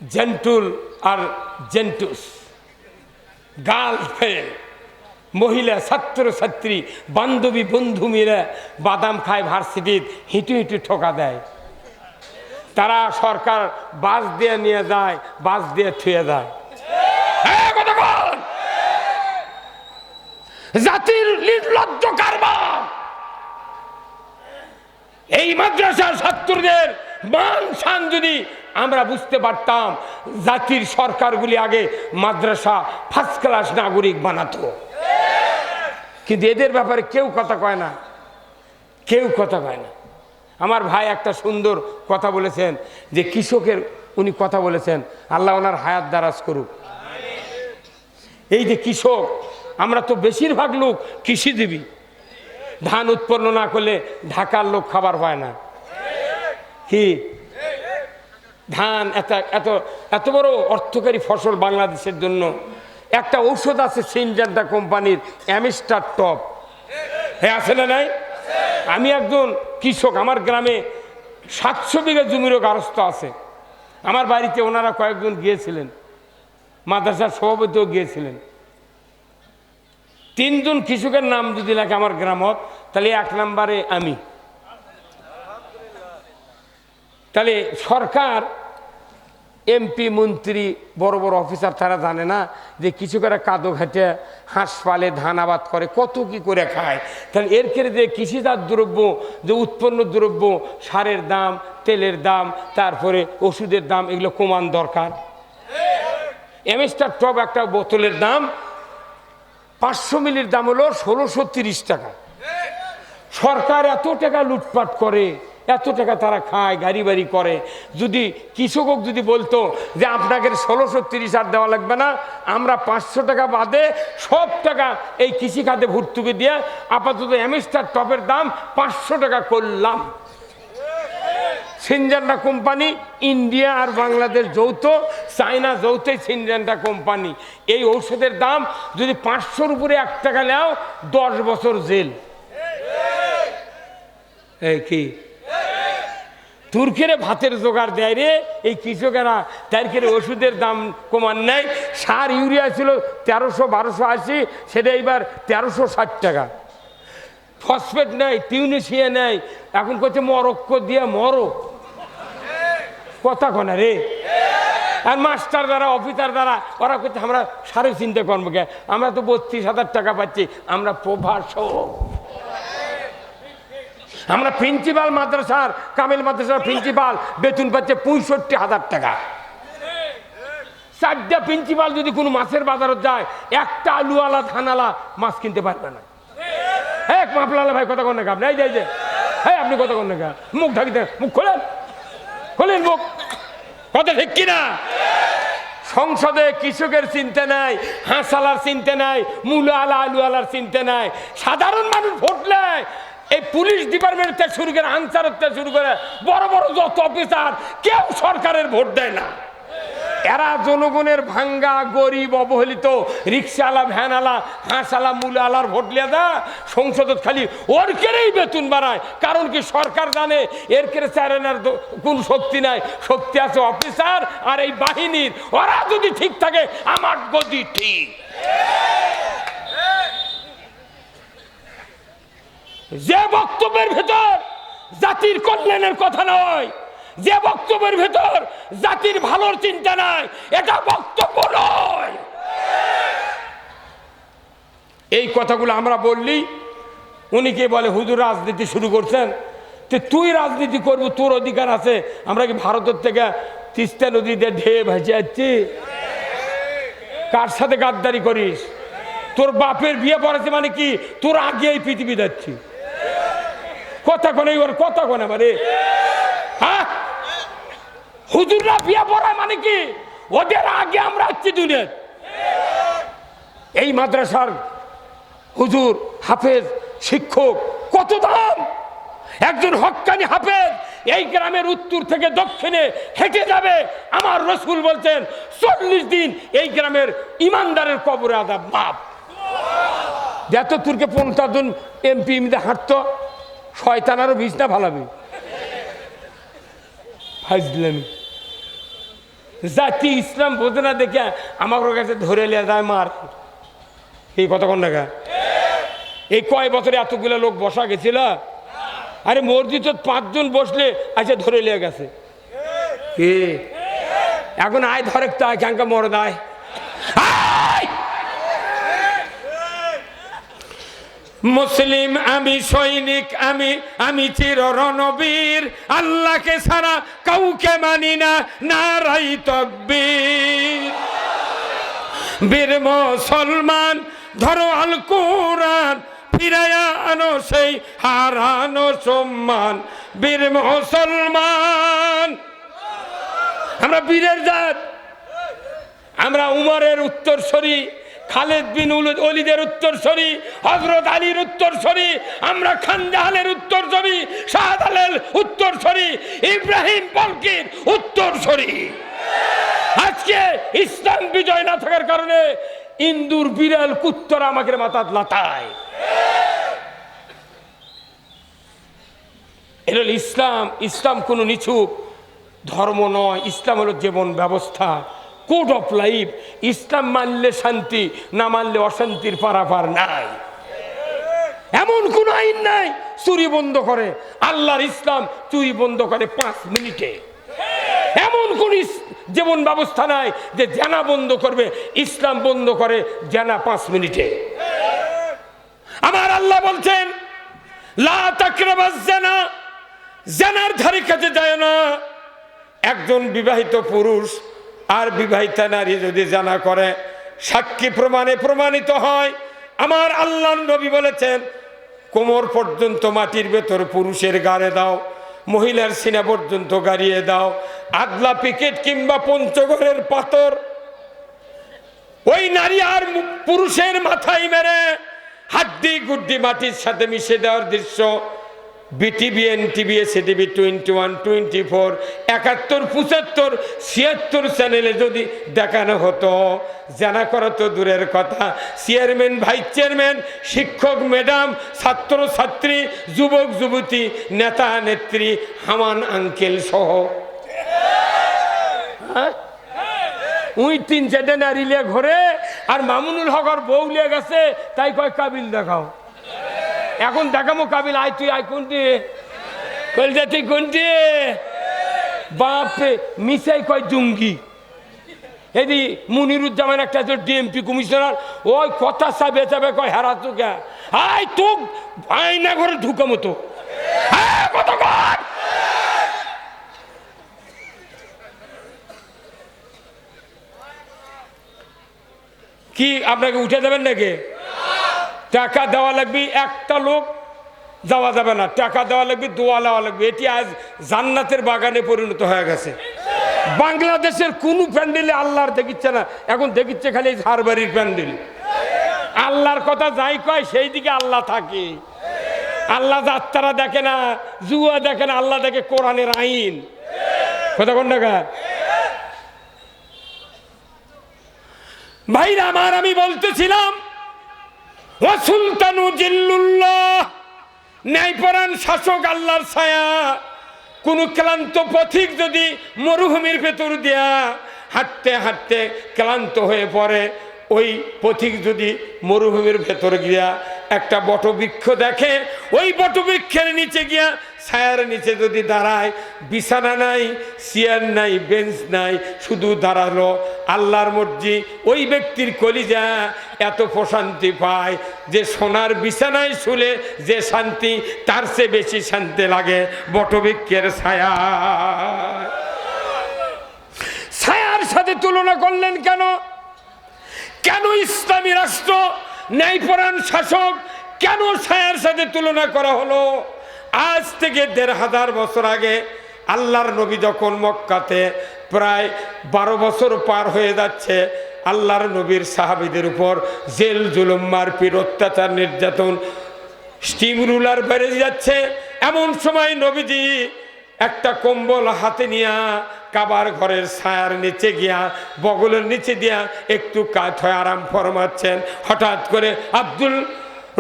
জেন্টুল আর জেন্টুস গার্লফ্রেন্ড, মহিলা ছাত্র ছাত্রী বান্ধবী বন্ধু মিলে বাদাম খায় ভার্সিটির, হিটু হিটু ঠোকা দেয়। তারা সরকার বাস দিয়ে নিয়ে যায়, বাস দিয়ে থুয়ে যায়। জাতির নির্লজ্জ কারবার। এই মাদ্রাসার ছাত্রদের মান শান যদি আমরা বুঝতে পারতাম, জাতির সরকারগুলি আগে মাদ্রাসা ফার্স্ট ক্লাস নাগরিক বানাতো। কিন্তু এদের ব্যাপারে কেউ কথা কয় না, কেউ কথা কয় না। আমার ভাই একটা সুন্দর কথা বলেছেন, যে কৃষকের উনি কথা বলেছেন, আল্লাহ ওনার হায়াত দারাজ করুক। এই যে কৃষক, আমরা তো বেশিরভাগ লোক কৃষিজীবী, ধান উৎপন্ন না করলে ঢাকার লোক খাবার পায় না। কি ধান এত এত বড় অর্থকারী ফসল বাংলাদেশের জন্য। একটা ঔষধ আছে সিনজেন্টা কোম্পানির, অ্যামিস্টার টপ, হ্যাঁ আছে না নাই? আমি একজন কৃষক, আমার গ্রামে 700 বিঘা জমিরও গারস্থ আছে। আমার বাড়িতে ওনারা কয়েকজন গিয়েছিলেন, মাদ্রাসার সভাপতিও গিয়েছিলেন। 3 জন কৃষকের নাম যদি লাগে আমার গ্রামত, তাহলে 1 নম্বরে আমি। তাহলে সরকার, এমপি, মন্ত্রী, বড় বড় অফিসার তারা জানে না যে কৃষকেরা কাদো ঘাটে, হাঁস পালে, ধান আবাদ করে, কত কি করে খায়। তাহলে এর ক্ষেত্রে যে কৃষিজাত দ্রব্য, যে উৎপন্ন দ্রব্য, সারের দাম, তেলের দাম, তারপরে ওষুধের দাম, এগুলো কমান দরকার। অ্যামিস্টার টপ একটা বোতলের দাম 500 মিলির দাম হলো 1630 টাকা। সরকার এত টাকা লুটপাট করে, এত টাকা তারা খায়, গাড়ি বাড়ি করে। যদি কৃষক যদি বলতো যে আপনাকে 1630 আর দেওয়া লাগবে না, আমরা 500 টাকা বাদে সব টাকা এই কৃষি খাতে ভর্তুকি দিয়ে আপাতত অ্যামিস্টার টপের দাম 500 টাকা করলাম। সিনজেন্টা কোম্পানি, ইন্ডিয়া আর বাংলাদেশ যৌথ, চায়না যৌথ সিনজেন্টা কোম্পানি। এই ঔষধের দাম যদি 500-র উপরে 1 টাকা নেও, 10 বছর জেল। এই কি তুর্কির ভাতের জোগাড় দেয় রে এই কৃষকেরা, তার ওষুধের দাম কমান নেই। সার ইউরিয়া ছিল 1300-1280, সেটা এইবার 1360 টাকা। ফসফেট নেই, টিউনিশিয়া নেই, এখন করছে মরক্কো দিয়ে মরক। কথা কনা রে। আর মাস্টার দ্বারা, অফিসার দ্বারা ওরা করছে আমরা সারে চিন্তা করবো কে, আমরা তো 32,000 টাকা পাচ্ছি, আমরা প্রভাষক। আমরা প্রিন্সিপাল মাদ্রাসার, কামিল মাদ্রাসার প্রিন্সিপাল বেতন পাচ্ছে 65,000 টাকা। 4টা প্রিন্সিপাল যদি কোনো মাছের বাজারে যায়, একটা আলুওয়ালা ধানালা মাছ কিনতে পারবে না। হ্যাঁ মাপলালা ভাই কথা কন না, আপনি এই যে হ্যাঁ আপনি কথা কন না, মুখ ঢাকি দেন, মুখ খোলেন, খোলেন মুখ, কথা ঠিক কিনা? সংসদে কৃষকের চিন্তা নাই, হাঁসালার চিন্তা নাই, মূলা আলা আলুওয়ালার চিন্তা নাই। সাধারণ মানুষ ভোট নেয়। এই পুলিশ ডিপার্টমেন্ট থেকে শুরু করে, আনসারের থেকে শুরু করে বড় বড় যত অফিসার, কেউ সরকারের ভোট দেয় না। এরা জনগণের ভাঙ্গা, গরিব, অবহেলিত রিক্সাওয়ালা, ভ্যানওয়ালা, হাঁসালা, মূলাওয়ালার ভোট লিয়া দা সংসদত খালি ওর কেড়েই বেতন বাড়ায়। কারণ কি সরকার জানে এর কেড়ে চালানোর কোন শক্তি নাই, শক্তি আছে অফিসার আর এই বাহিনীর। ওরা যদি ঠিক থাকে, আমার গদি ঠিক। যে বক্তব্যের ভেতর জাতির কল্যাণের কথা নয়, যে বক্তব্যের ভেতর জাতির ভালোর চিন্তা নাই, এটা বক্তব্য নয়। এই কথাগুলো আমরা বললি উনি কে বলে হুজুর রাজনীতি শুরু করছেন। তুই রাজনীতি করবো, তোর অধিকার আছে। আমরা কি ভারতের থেকে তিস্তা নদীতে ঢেউ ভেসে যাচ্ছি? কার সাথে গাদ্দারি করিস? তোর বাপের বিয়ে পড়াছে মানে কি তোর আগে এই পৃথিবী যাচ্ছি? কথা কোনে ওর কথা কোনে মানে? হ্যাঁ, হুজুররা বিয়ে পড়ায় মানে কি ওদের আগে আমরা আসছি দুনিয়া। এই মাদ্রাসার হুজুর, হাফেজ, শিক্ষক কত দাম! একজন হক্কানি হাফেজ এই গ্রামের উত্তর থেকে দক্ষিণে হেঁটে যাবে, আমার রসুল বলছেন 40 দিন এই গ্রামের ইমানদারের কবরে আযাব মাপ। যত তুরকে 50 জন এমপি হাঁটতো, শয়তানারও বিছনা ভালাবি। ফাজলামি জাতি ইসলাম বোঝে না দেখে আমার কাছে ধরে লিয়ে যায় মার। এই কথা কোন জায়গা? এই কয় বছরে এতগুলো লোক বসা গেছিল? আরে মসজিদ 5 জন বসলে আচ্ছা ধরে লিয়ে গেছে। কে এখন আয় ধরে ক্যাঙ্কা মরে দেয়। মুসলিম আমি, সৈনিক আমি, আমি চির রণবীর, আল্লাহকে ছাড়া কাউকে মানি না, নারাই তাকবীর। বীর মুসলমান ধরো আল কোরআন, ফিরায়া আনো সেই হারানো সম্মান। বীর মুসলমান আমরা বীরের জাত, আমরা উমরের উত্তরসূরি, খালেদ বিন ওলীদের উত্তরসূরি, হযরত আলীর উত্তরসূরি, আমরা খানজাহানের উত্তরসূরি, শাহজালালের উত্তরসূরি, ইব্রাহিম পলকির উত্তরসূরি। আজকে ইসলাম বিজয় না থাকার কারণে ইন্দুর বিড়াল কুত্তরা আমাকে মাথাত লাতায়। এটা হল ইসলাম। ইসলাম কোনো নিছু ধর্ম নয়, ইসলাম হলো জীবন ব্যবস্থা, কোড অফ লাইফ। ইসলাম মানলে শান্তি, না মানলে অশান্তির পারাপার নাই। এমন কোন আইন নাই চুরি বন্ধ করে। আল্লাহর ইসলাম চুরি বন্ধ করে 5 মিনিটে। এমন কোন জীবন ব্যবস্থা নাই যে জানা বন্ধ করবে, ইসলাম বন্ধ করে জানা 5 মিনিটে। আমার আল্লাহ বলছেন লা তাকরাবাজ জানা, জানার ধারে কাছে যায় না। একজন বিবাহিত পুরুষ আর বিবাহিতা নারী যদি জানা করে, সাক্ষী প্রমাণে প্রমাণিত হয়, আমার আল্লাহর নবী বলেছেন কোমর পর্যন্ত মাটির ভেতর পুরুষের গাড়ে দাও, মহিলার সিনা পর্যন্ত গাড়িয়ে দাও, আদলা পিকেট কিংবা পঞ্চগড়ের পাথর ওই নারী আর পুরুষের মাথায় মেরে হাড্ডি গুড্ডি মাটির সাথে মিশে দেওয়ার দৃশ্য বিটিভি, এনটিভি, এসটিভি 21, 24, 71, 75, 76 চ্যানেলে যদি দেখানো হতো, জানা করা তো দূরের কথা, চেয়ারম্যান, ভাইস চেয়ারম্যান, শিক্ষক ম্যাডাম, ছাত্র ছাত্রী, যুবক যুবতী, নেতা নেত্রী, হামান আঙ্কেল সহ উই 3-4 নারী লিয়ে ঘরে, আর মামুনুল হকর বউ লিয়ে গেছে, তাই কয় কাবিল দেখাও। এখন দেখামো কাবিল, আয় তুই আয় কোনটি কলজা, তুই কোনটি বাপরে মিশাই কয় জঙ্গি। এদি মুনিরুজ্জামান একটা ডিএমপি কমিশনার, ওই কথা চাবে চাবে কয় হেরা চুকা, আয় তো আয়না ঘরে ঢুকা মতো কত কি আপনাকে উঠে দেবেন নাকি? টাকা দেওয়া লাগবে, একটা লোক যাওয়া যাবে না, টাকা দেওয়া লাগবে, দোয়া দেওয়া লাগবে। এটি আজ জান্নাতের বাগানে পরিণত হয়ে গেছে। বাংলাদেশের কোনো প্যান্ডেলে আল্লাহর দেখিচ্ছে না, এখন দেখিচ্ছে খালি ঝাড়বাড়ির প্যান্ডেল। আল্লাহর কথা যাই কয় সেই দিকে আল্লাহ থাকে। আল্লাহ যাত্রা দেখে না, জুয়া দেখে না, আল্লাহ দেখে কোরআনের আইন। কথা কোন টাকা ভাইরা আমার, আমি বলতেছিলাম ওয়াসুলতানু জিল্লুল্লাহ, ন্যায়পরায়ণ শাসক আল্লাহর ছায়া। কোন ক্লান্ত পথিক যদি মরুভূমির ভেতর দিয়া হাঁটতে হাঁটতে ক্লান্ত হয়ে পড়ে, ওই পথিক যদি মরুভূমির ভেতর গিয়া একটা বটবৃক্ষ দেখে, ওই বটবৃক্ষের নিচে গিয়া ছায়ার নিচে যদি দাঁড়ায়, বিছানা নাই, চেয়ার নাই, বেঞ্চ নাই, শুধু দাঁড়ালো আল্লাহর মর্জি, ওই ব্যক্তির কলিজা এত প্রশান্তি পায় যে সোনার বিছানায় শুলে যে শান্তি, তার চেয়ে বেশি শান্তি লাগে বটবৃক্ষের ছায়া। ছায়ার সাথে তুলনা করলেন কেন? কেন ইসলামী রাষ্ট্র, ন্যায়পরায়ণ শাসক, কেন ছায়ার সাথে তুলনা করা হলো? আজ থেকে ১৫০০ বছর আগে আল্লাহর নবী যখন মক্কাতে প্রায় ১২ বছর পার হয়ে যাচ্ছে, আল্লাহর নবীর সাহাবীদের উপর জেল জুলুম মারপিট অত্যাচার নির্যাতন স্টিম রুলার বেড়ে যাচ্ছে, এমন সময় নবীজি একটা কম্বল হাতে নিয়া কাবার ঘরের ছায়ার নিচে গিয়া বগলের নিচে দিয়া একটু কাত হয়ে আরাম ফরমাচ্ছেন। হঠাৎ করে আব্দুল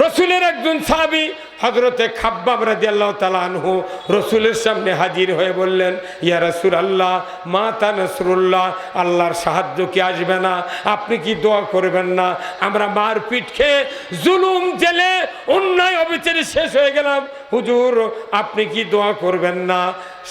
রসুলের একজন সাহাবী হযরতে খাব্বাব রাদিয়াল্লাহু তাআলা আনহু রসুলের সামনে হাজির হয়ে বললেন, ইয়া রাসূলুল্লাহ, মাতা নাসরুল্লাহ, আল্লাহর সাহায্য কি আসবে না? আপনি কি দোয়া করবেন না? আমরা মারপিট খেয়ে জুলুম জেলে অন্যায় অবিচারে শেষ হয়ে গেলাম, হুজুর আপনি কি দোয়া করবেন না?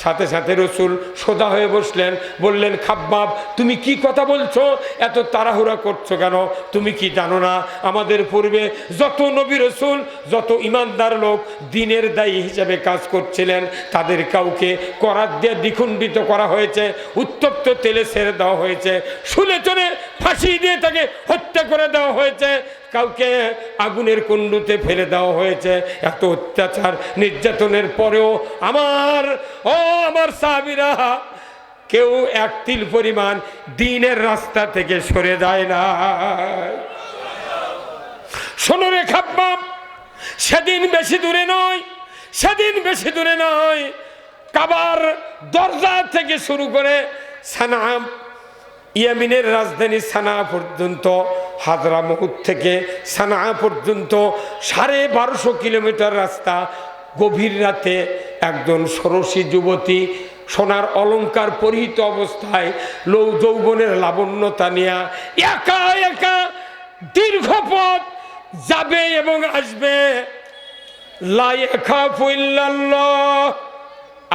সাথে সাথে রসুল সোজা হয়ে বসলেন, বললেন, খাব্বাব তুমি কি কথা বলছো? এত তাড়াহুড়া করছো কেন? তুমি কি জানো না আমাদের পূর্বে যত নবী রসুল, যত ইমানদার লোক দিনের দায়ী হিসেবে কাজ করছিলেন, তাদের কাউকে করাত দিয়ে দ্বিখণ্ডিত করা হয়েছে, উত্তপ্ত তেলে ছেড়ে দেওয়া হয়েছে, শুলে চলে ফাঁসি দিয়ে তাকে হত্যা করে দেওয়া হয়েছে, কাউকে আগুনের কুণ্ডুতে ফেলে দেওয়া হয়েছে। এত অত্যাচার নির্যাতনের পরেও আমার সাহাবীরা কেউ এক তিল পরিমাণ দ্বীনের রাস্তা থেকে সরে যায় না। শোনো রে খাব্বাব, সেদিন বেশি দূরে নয়, সেদিন বেশি দূরে নয়, কাবার দরজা থেকে শুরু করে সানা, ইয়েমেনের রাজধানী সানা পর্যন্ত, হাজরামউত থেকে সানা পর্যন্ত 1250 কিলোমিটার রাস্তা। গভীর রাতে একজন ষোড়শী যুবতী সোনার অলংকার পরিহিত অবস্থায় যৌবনের লাবণ্যতা নিয়ে একা একা দীর্ঘ পথ যাবে এবং আসবে। লা ইয়াখাফু ইল্লাল্লাহ,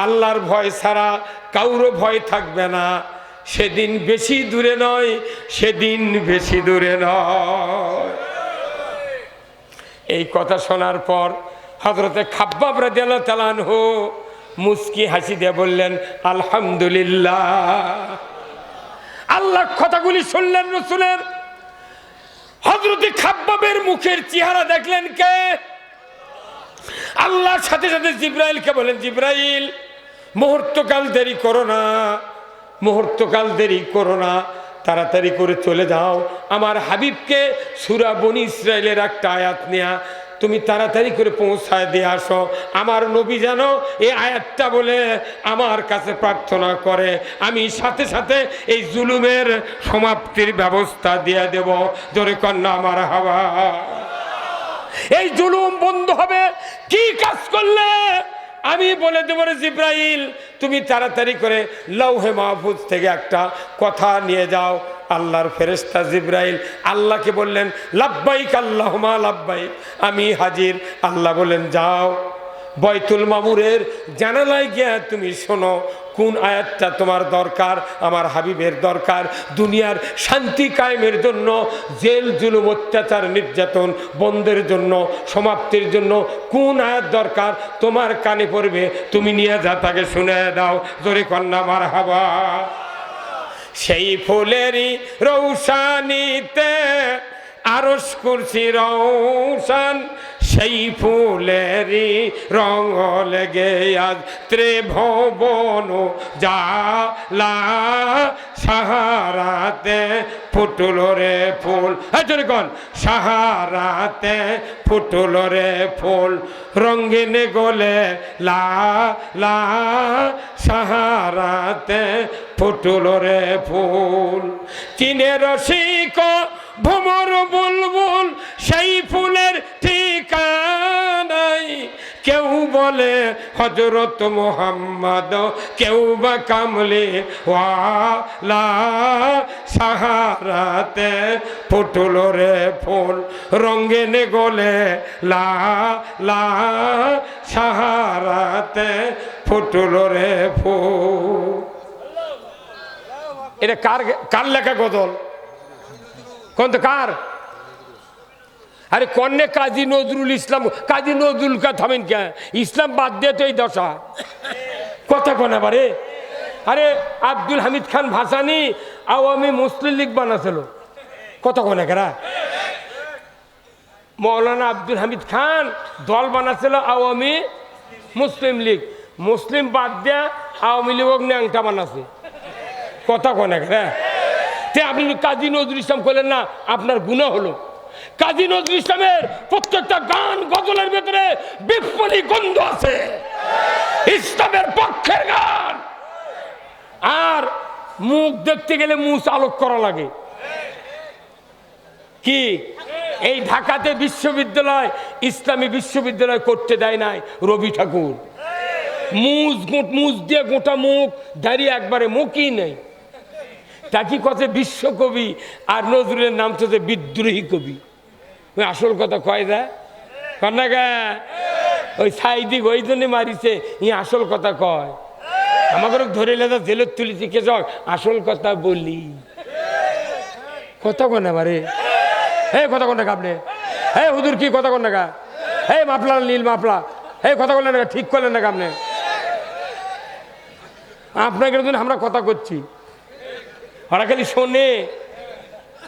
আল্লাহর ভয় ছাড়া কারো ভয় থাকবে না। সেদিন বেশি দূরে নয়, সেদিন বেশি দূরে নয়। এই কথা শোনার পর হযরতে খাব্বাব রাদিয়াল্লাহু তাআলা আনহু মুস্কি হাসি দিয়ে বললেন, আলহামদুলিল্লাহ। আল্লাহ কথাগুলি শুনলেন রসুলের। হযরতে খাব্বাবের মুখের চেহারা দেখলেন কে? আল্লাহর সাথে সাথে জিব্রাইলকে বলেন, জিব্রাইল মুহূর্তকাল দেরি করো না, মুহূর্তকাল দেরি করো না, তাড়াতাড়ি করে চলে যাও। আমার হাবিবকে সূরা বনী ইসরাইলের একটা আয়াত নিয়ে তুমি তাড়াতাড়ি করে পৌঁছায় দিয়ে আসো। আমার নবী যেন এই আয়াতটা বলে আমার কাছে প্রার্থনা করে, আমি সাথে সাথে এই জুলুমের সমাপ্তির ব্যবস্থা দিয়ে দেব। জোরে কন্যা আমার হাওয়া। এই জুলুম বন্ধ হবে কি কাজ করলে? আমি বলে দেব রে জিব্রাইল, তুমি তাড়াতাড়ি করে লৌহে মাহফুজ থেকে একটা কথা নিয়ে যাও। আল্লাহর ফেরেশতা জিব্রাইল আল্লাহকে বললেন, লাব্বাইক আল্লাহুম্মা লাব্বাইক, আমি হাজির। আল্লাহ বলেন, যাও বাইতুল মামুরের জানালায় গিয়া তুমি শোনো কোন আয়াতটা তোমার দরকার, আমার হাবিবের দরকার। দুনিয়ার শান্তি কায়েমের জন্য, জেল জুলুম অত্যাচার নির্যাতন বন্ধের জন্য, সমাপ্তির জন্য কোন আয়াত দরকার তোমার কানে পড়বে, তুমি নিয়ে যা তাকে শুনে দাও। জোরে কন্যা মারহাবা। সেই ফুলেরই রৌশানিতে আরশ কুরসি রৌশান, সেই ফুলেরই রঙ লেগে আজ ত্রিভুবন জালা, সাহারাতে ফুটল রে ফুল। কোন সাহারাতে ফুটল রে ফুল, রঙিন গোলে লা লা, সাহারাতে ফুটল রে ফুল। চিনের রসিক ভ্রমর বুলবুল, সেই ফুলের ঠিকানাই কেউ বলে হযরত মুহাম্মদ, কেউ বা কামলি ওয়ালা সাহারাতে ফুটল রে ফুল রঙ্গিন গোলে লা লা সাহারাতে ফুটল রে ফুল। এটা কার কার লেখা গজল? কোন তো কার? আরে কন্যা কাজী নজরুল ইসলাম। কাজী নজরুল কা থামেন কে? ইসলাম বাদ দিয়ে তো এই দশা। কথা কোনা বারে? আরে আব্দুল হামিদ খান ভাসানী আওয়ামী মুসলিম লীগ বানাছিল। কথা কোনা কেরা? মৌলানা আব্দুল হামিদ খান দল বানাছিল আওয়ামী মুসলিম লীগ। মুসলিম বাদ দিয়া আওয়ামী লীগ ন্যাংটা বানাছে। কথা কোনা কেরা? তে আপনি কাজী নজরুল ইসলাম করলেন না, আপনার গুনাহ হলো। কাজী নজরুল ইসলামের প্রত্যেকটা গান গজলের ভেতরে বিপ্লবী গন্ধ আছে, ইসলামের পক্ষের গান। আর মুখ দেখতে গেলে মুখ আলোক করা লাগে। কি এই ঢাকাতে বিশ্ববিদ্যালয়, ইসলামী বিশ্ববিদ্যালয় করতে দেয় নাই রবি ঠাকুর। মুখ দিয়ে গোটা মুখ দাঁড়িয়ে একবারে মুখই নেই। তাকি কথা বিশ্বকবি, আর নজরুলের নাম তো বিদ্রোহী কবি। ওই আসল কথা কয় দেয় কন্যা গা, ওই সাইদিক ওই জন্য মারিছে, ই আসল কথা কয়। আমাকে ধরে লেদা জেলত তুলেছি কে যাক আসল কথা বলি। কথা কন্যা মারে হে কথা কন্যা আপনি হে হুদুর কি কথা কন্যা গা, হে মাপলা নীল মাপলা, হে কথা বললেন না, ঠিক করলেন না আপনি। আপনাকে আমরা কথা করছি, ওরা খালি শোনে।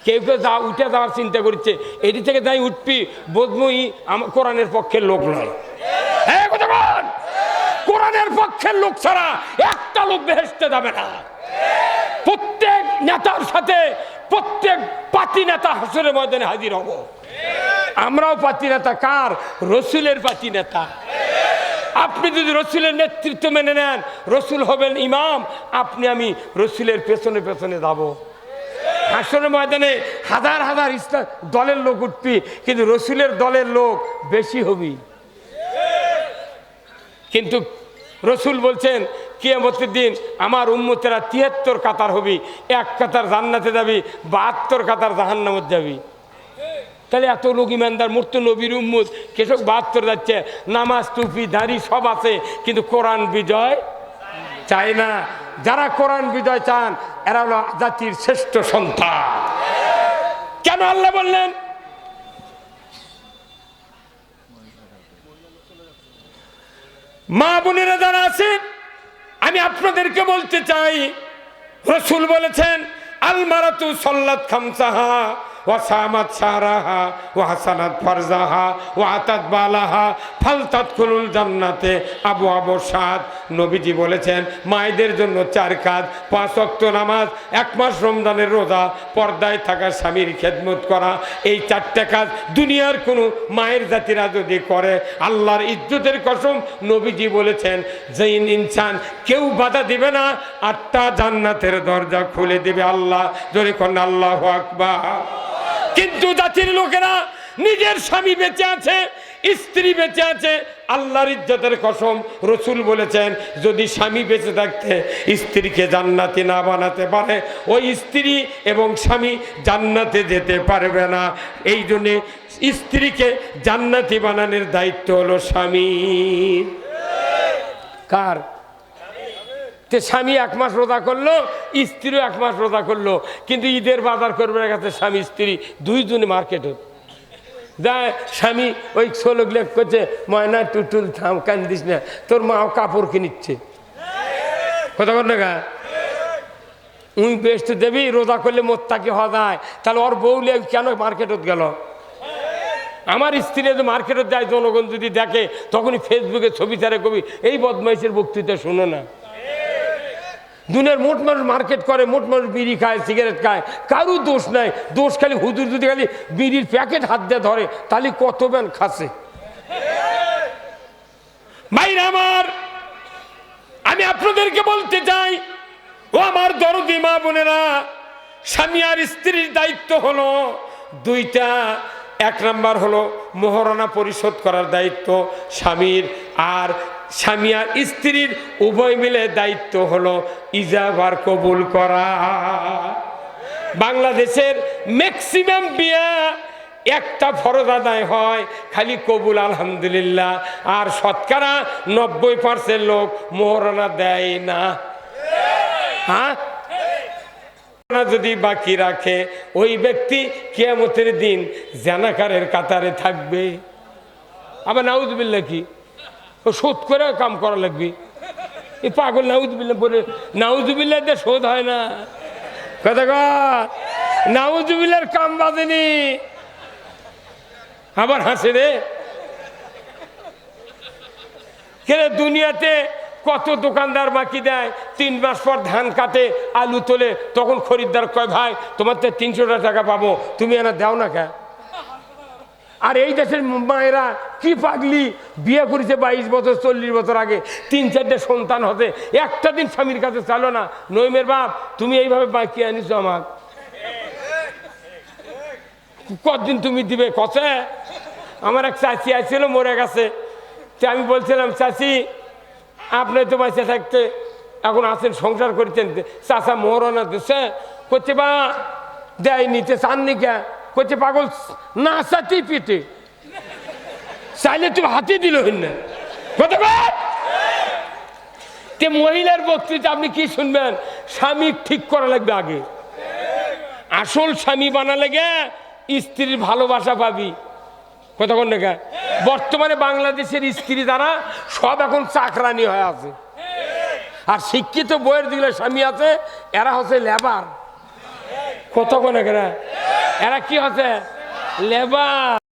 কেউ কেউ যা উঠে যাওয়ার চিন্তা করছে, এটি থেকে যাই উঠবি বোধময়ী আমার কোরআনের পক্ষের লোক নয়। কোরআনের পক্ষের লোক ছাড়া একটা লোক বেহেশতে যাবে না। প্রত্যেক নেতার সাথে প্রত্যেক পাতি নেতা হাসরের ময়দানে হাজির হব। আমরাও পাতি নেতা কার? রসুলের পাতি নেতা। আপনি যদি রসুলের নেতৃত্ব মেনে নেন, রসুল হবেন ইমাম, আপনি আমি রসুলের পেছনে পেছনে যাব। হাসরের ময়দানে হাজার হাজার ইসলাম দলের লোক উঠবি, কিন্তু রসুলের দলের লোক বেশি হবি। কিন্তু রসুল বলছেন কিয়ামতের দিন আমার উম্মতেরা ৭৩ কাতার হবি, এক কাতার জান্নাতে যাবি, ৭২ কাতার জাহান্নামত যাবি। তাহলে এত লোক ইমানদার মূর্ত নবীর উম্মত কেসব ৭২ যাচ্ছে, নামাজ টুপি দাড়ি সব আছে, কিন্তু কোরআন বিজয় চায় না। যারা কোরআন বিজয় চান এরা হলো জাতির শ্রেষ্ঠ সন্তান। কেন আল্লাহ বললেন? মা বোনেরা যারা আছেন, আমি আপনাদেরকে বলতে চাই, রসুল বলেছেন আল মারাতু সাল্লাত খামসাহা ওয়া সামাত শাহরাহা ওয়া হাসানাত ফারজাহা ওয়া আতাত বালাহা ফালতাদখুলুল জান্নাতে আবওয়াবু সাদ। নবীজি বলেছেন মায়েদের জন্য 4 কাজ: 5 ওয়াক্ত নামাজ, 1 মাস রমজানের রোজা, পর্দায় থাকা স্বামীর খেদমত করা। এই 4টা কাজ দুনিয়ার কোনো মায়ের জাতিরা যদি করে, আল্লাহর ইজ্জতের কসম নবীজি বলেছেন যে ইনসান কেউ বাধা দিবে না, 8টা জান্নাতের দরজা খুলে দিবে আল্লাহ। জোরে কোন আল্লাহু আকবার। কিন্তু জাতির লোকেরা নিজের স্বামী বেঁচে আছে, স্ত্রী বেঁচে আছে, আল্লাহর ইজ্জতের কসম রসুল বলেছেন যদি স্বামী বেঁচে থাকতে স্ত্রীকে জান্নাতি না বানাতে পারে, ওই স্ত্রী এবং স্বামী জান্নাতে যেতে পারবে না। এই জন্যে স্ত্রীকে জান্নাতি বানানোর দায়িত্ব হলো স্বামীর। কার? তে স্বামী 1 মাস রোজা করলো, স্ত্রীও 1 মাস রোজা করলো, কিন্তু ঈদের বাজার করবে গেছে স্বামী স্ত্রী দুইজনে মার্কেটে যায়। স্বামী ওই ছোলক লেখ করছে, ময়না টুটুল থাম কান্দিস না, তোর মা কাপড় কিনিচ্ছে। কথা বল না গা, উই বেশ তো দেবী রোজা করলে মোত্তাকি হওয়া যায়, তাহলে ওর বউ লেগ কেন মার্কেটত গেল? আমার স্ত্রী যদি মার্কেটত যায়, জনগণ যদি দেখে, তখনই ফেসবুকে ছবি ছাড়ে কবি এই বদমাইশের বক্তৃতা শোনো না। দুনিয়ার মোট মানুষ মার্কেট করে, মোট মানুষ বিড়ি খায়, সিগারেট খায়, কারো দোষ নাই। দোষ খালি হুজুর যদি খালি বিড়ির প্যাকেট হাত দিয়ে ধরে, তাহলে কত ব্যান খাসে। ভাইরা আমার, আমি আপনাদেরকে বলতে চাই, ও আমার দরদি মা বোনেরা, স্বামী আর স্ত্রীর দায়িত্ব হলো 2টা। এক নাম্বার হলো মোহরানা পরিশোধ করার দায়িত্ব স্বামীর, আর স্বামী আর স্ত্রীর উভয় মিলে দায়িত্ব হলো ইজাবার কবুল করা। বাংলাদেশের ম্যাক্সিমাম বিয়ে একটা ফরজ আদায় হয় খালি কবুল আলহামদুলিল্লাহ, আর শতকরা 90% লোক মোহরানা দেয় না। হ্যাঁ, যদি বাকি রাখে ওই ব্যক্তি কিয়ামতের দিন জানাকারের কাতারে থাকবে। আবার নাউজুবিল্লাহ, কি ও শোধ করে কাম করা লাগবে? এই পাগল নাউজুবিল্লাহ বলে, নাউজুবিল্লাহ দিয়ে শোধ হয় না। কথা কর, নাউজুবিল্লাহর কাম বাজেনি। আবার হাসে রে, কেন দুনিয়াতে কত দোকানদার বাকি দেয়, 3 মাস পর ধান কাটে, আলু তোলে, তখন খরিদ্দার কয় ভাই তোমার তো 300 টাকা পাবো, তুমি এনা দাও না কে? আর এই দেশের মায়েরা কি পাগলি, বিয়ে করেছে 22 বছর 40 বছর আগে, 3-4টে সন্তান হতে, একটা দিন স্বামীর কাছে চালো না, নইমের বাপ তুমি এইভাবে বাকি আনিস আমার, কতদিন তুমি দিবে? কষে আমার এক চাচি আসছিল, মরে গেছে। আমি বলছিলাম চাচি আপনি তো বাঁচে থাকতে এখন আছেন, সংসার করছেন, চাচা মোহরানা দিচ্ছে? করছে বা দেয় নিতে চাননি কে? করছে পাগল না চাতেই পেটে চাইলে তুমি হাতে দিল না। তে মহিলার বক্তৃতা আপনি কি শুনবেন? স্বামী ঠিক করা লাগবে আগে, আসল স্বামী বানা লেগে স্ত্রীর ভালোবাসা পাবি। কতক্ষণ দেখা বর্তমানে বাংলাদেশের স্ত্রী দ্বারা সব এখন চাকরানি হয়ে আছে, আর শিক্ষিত বইয়ের দিকে স্বামী আছে এরা হচ্ছে লেবার। কতক্ষণ এরা কি হচ্ছে? লেবার।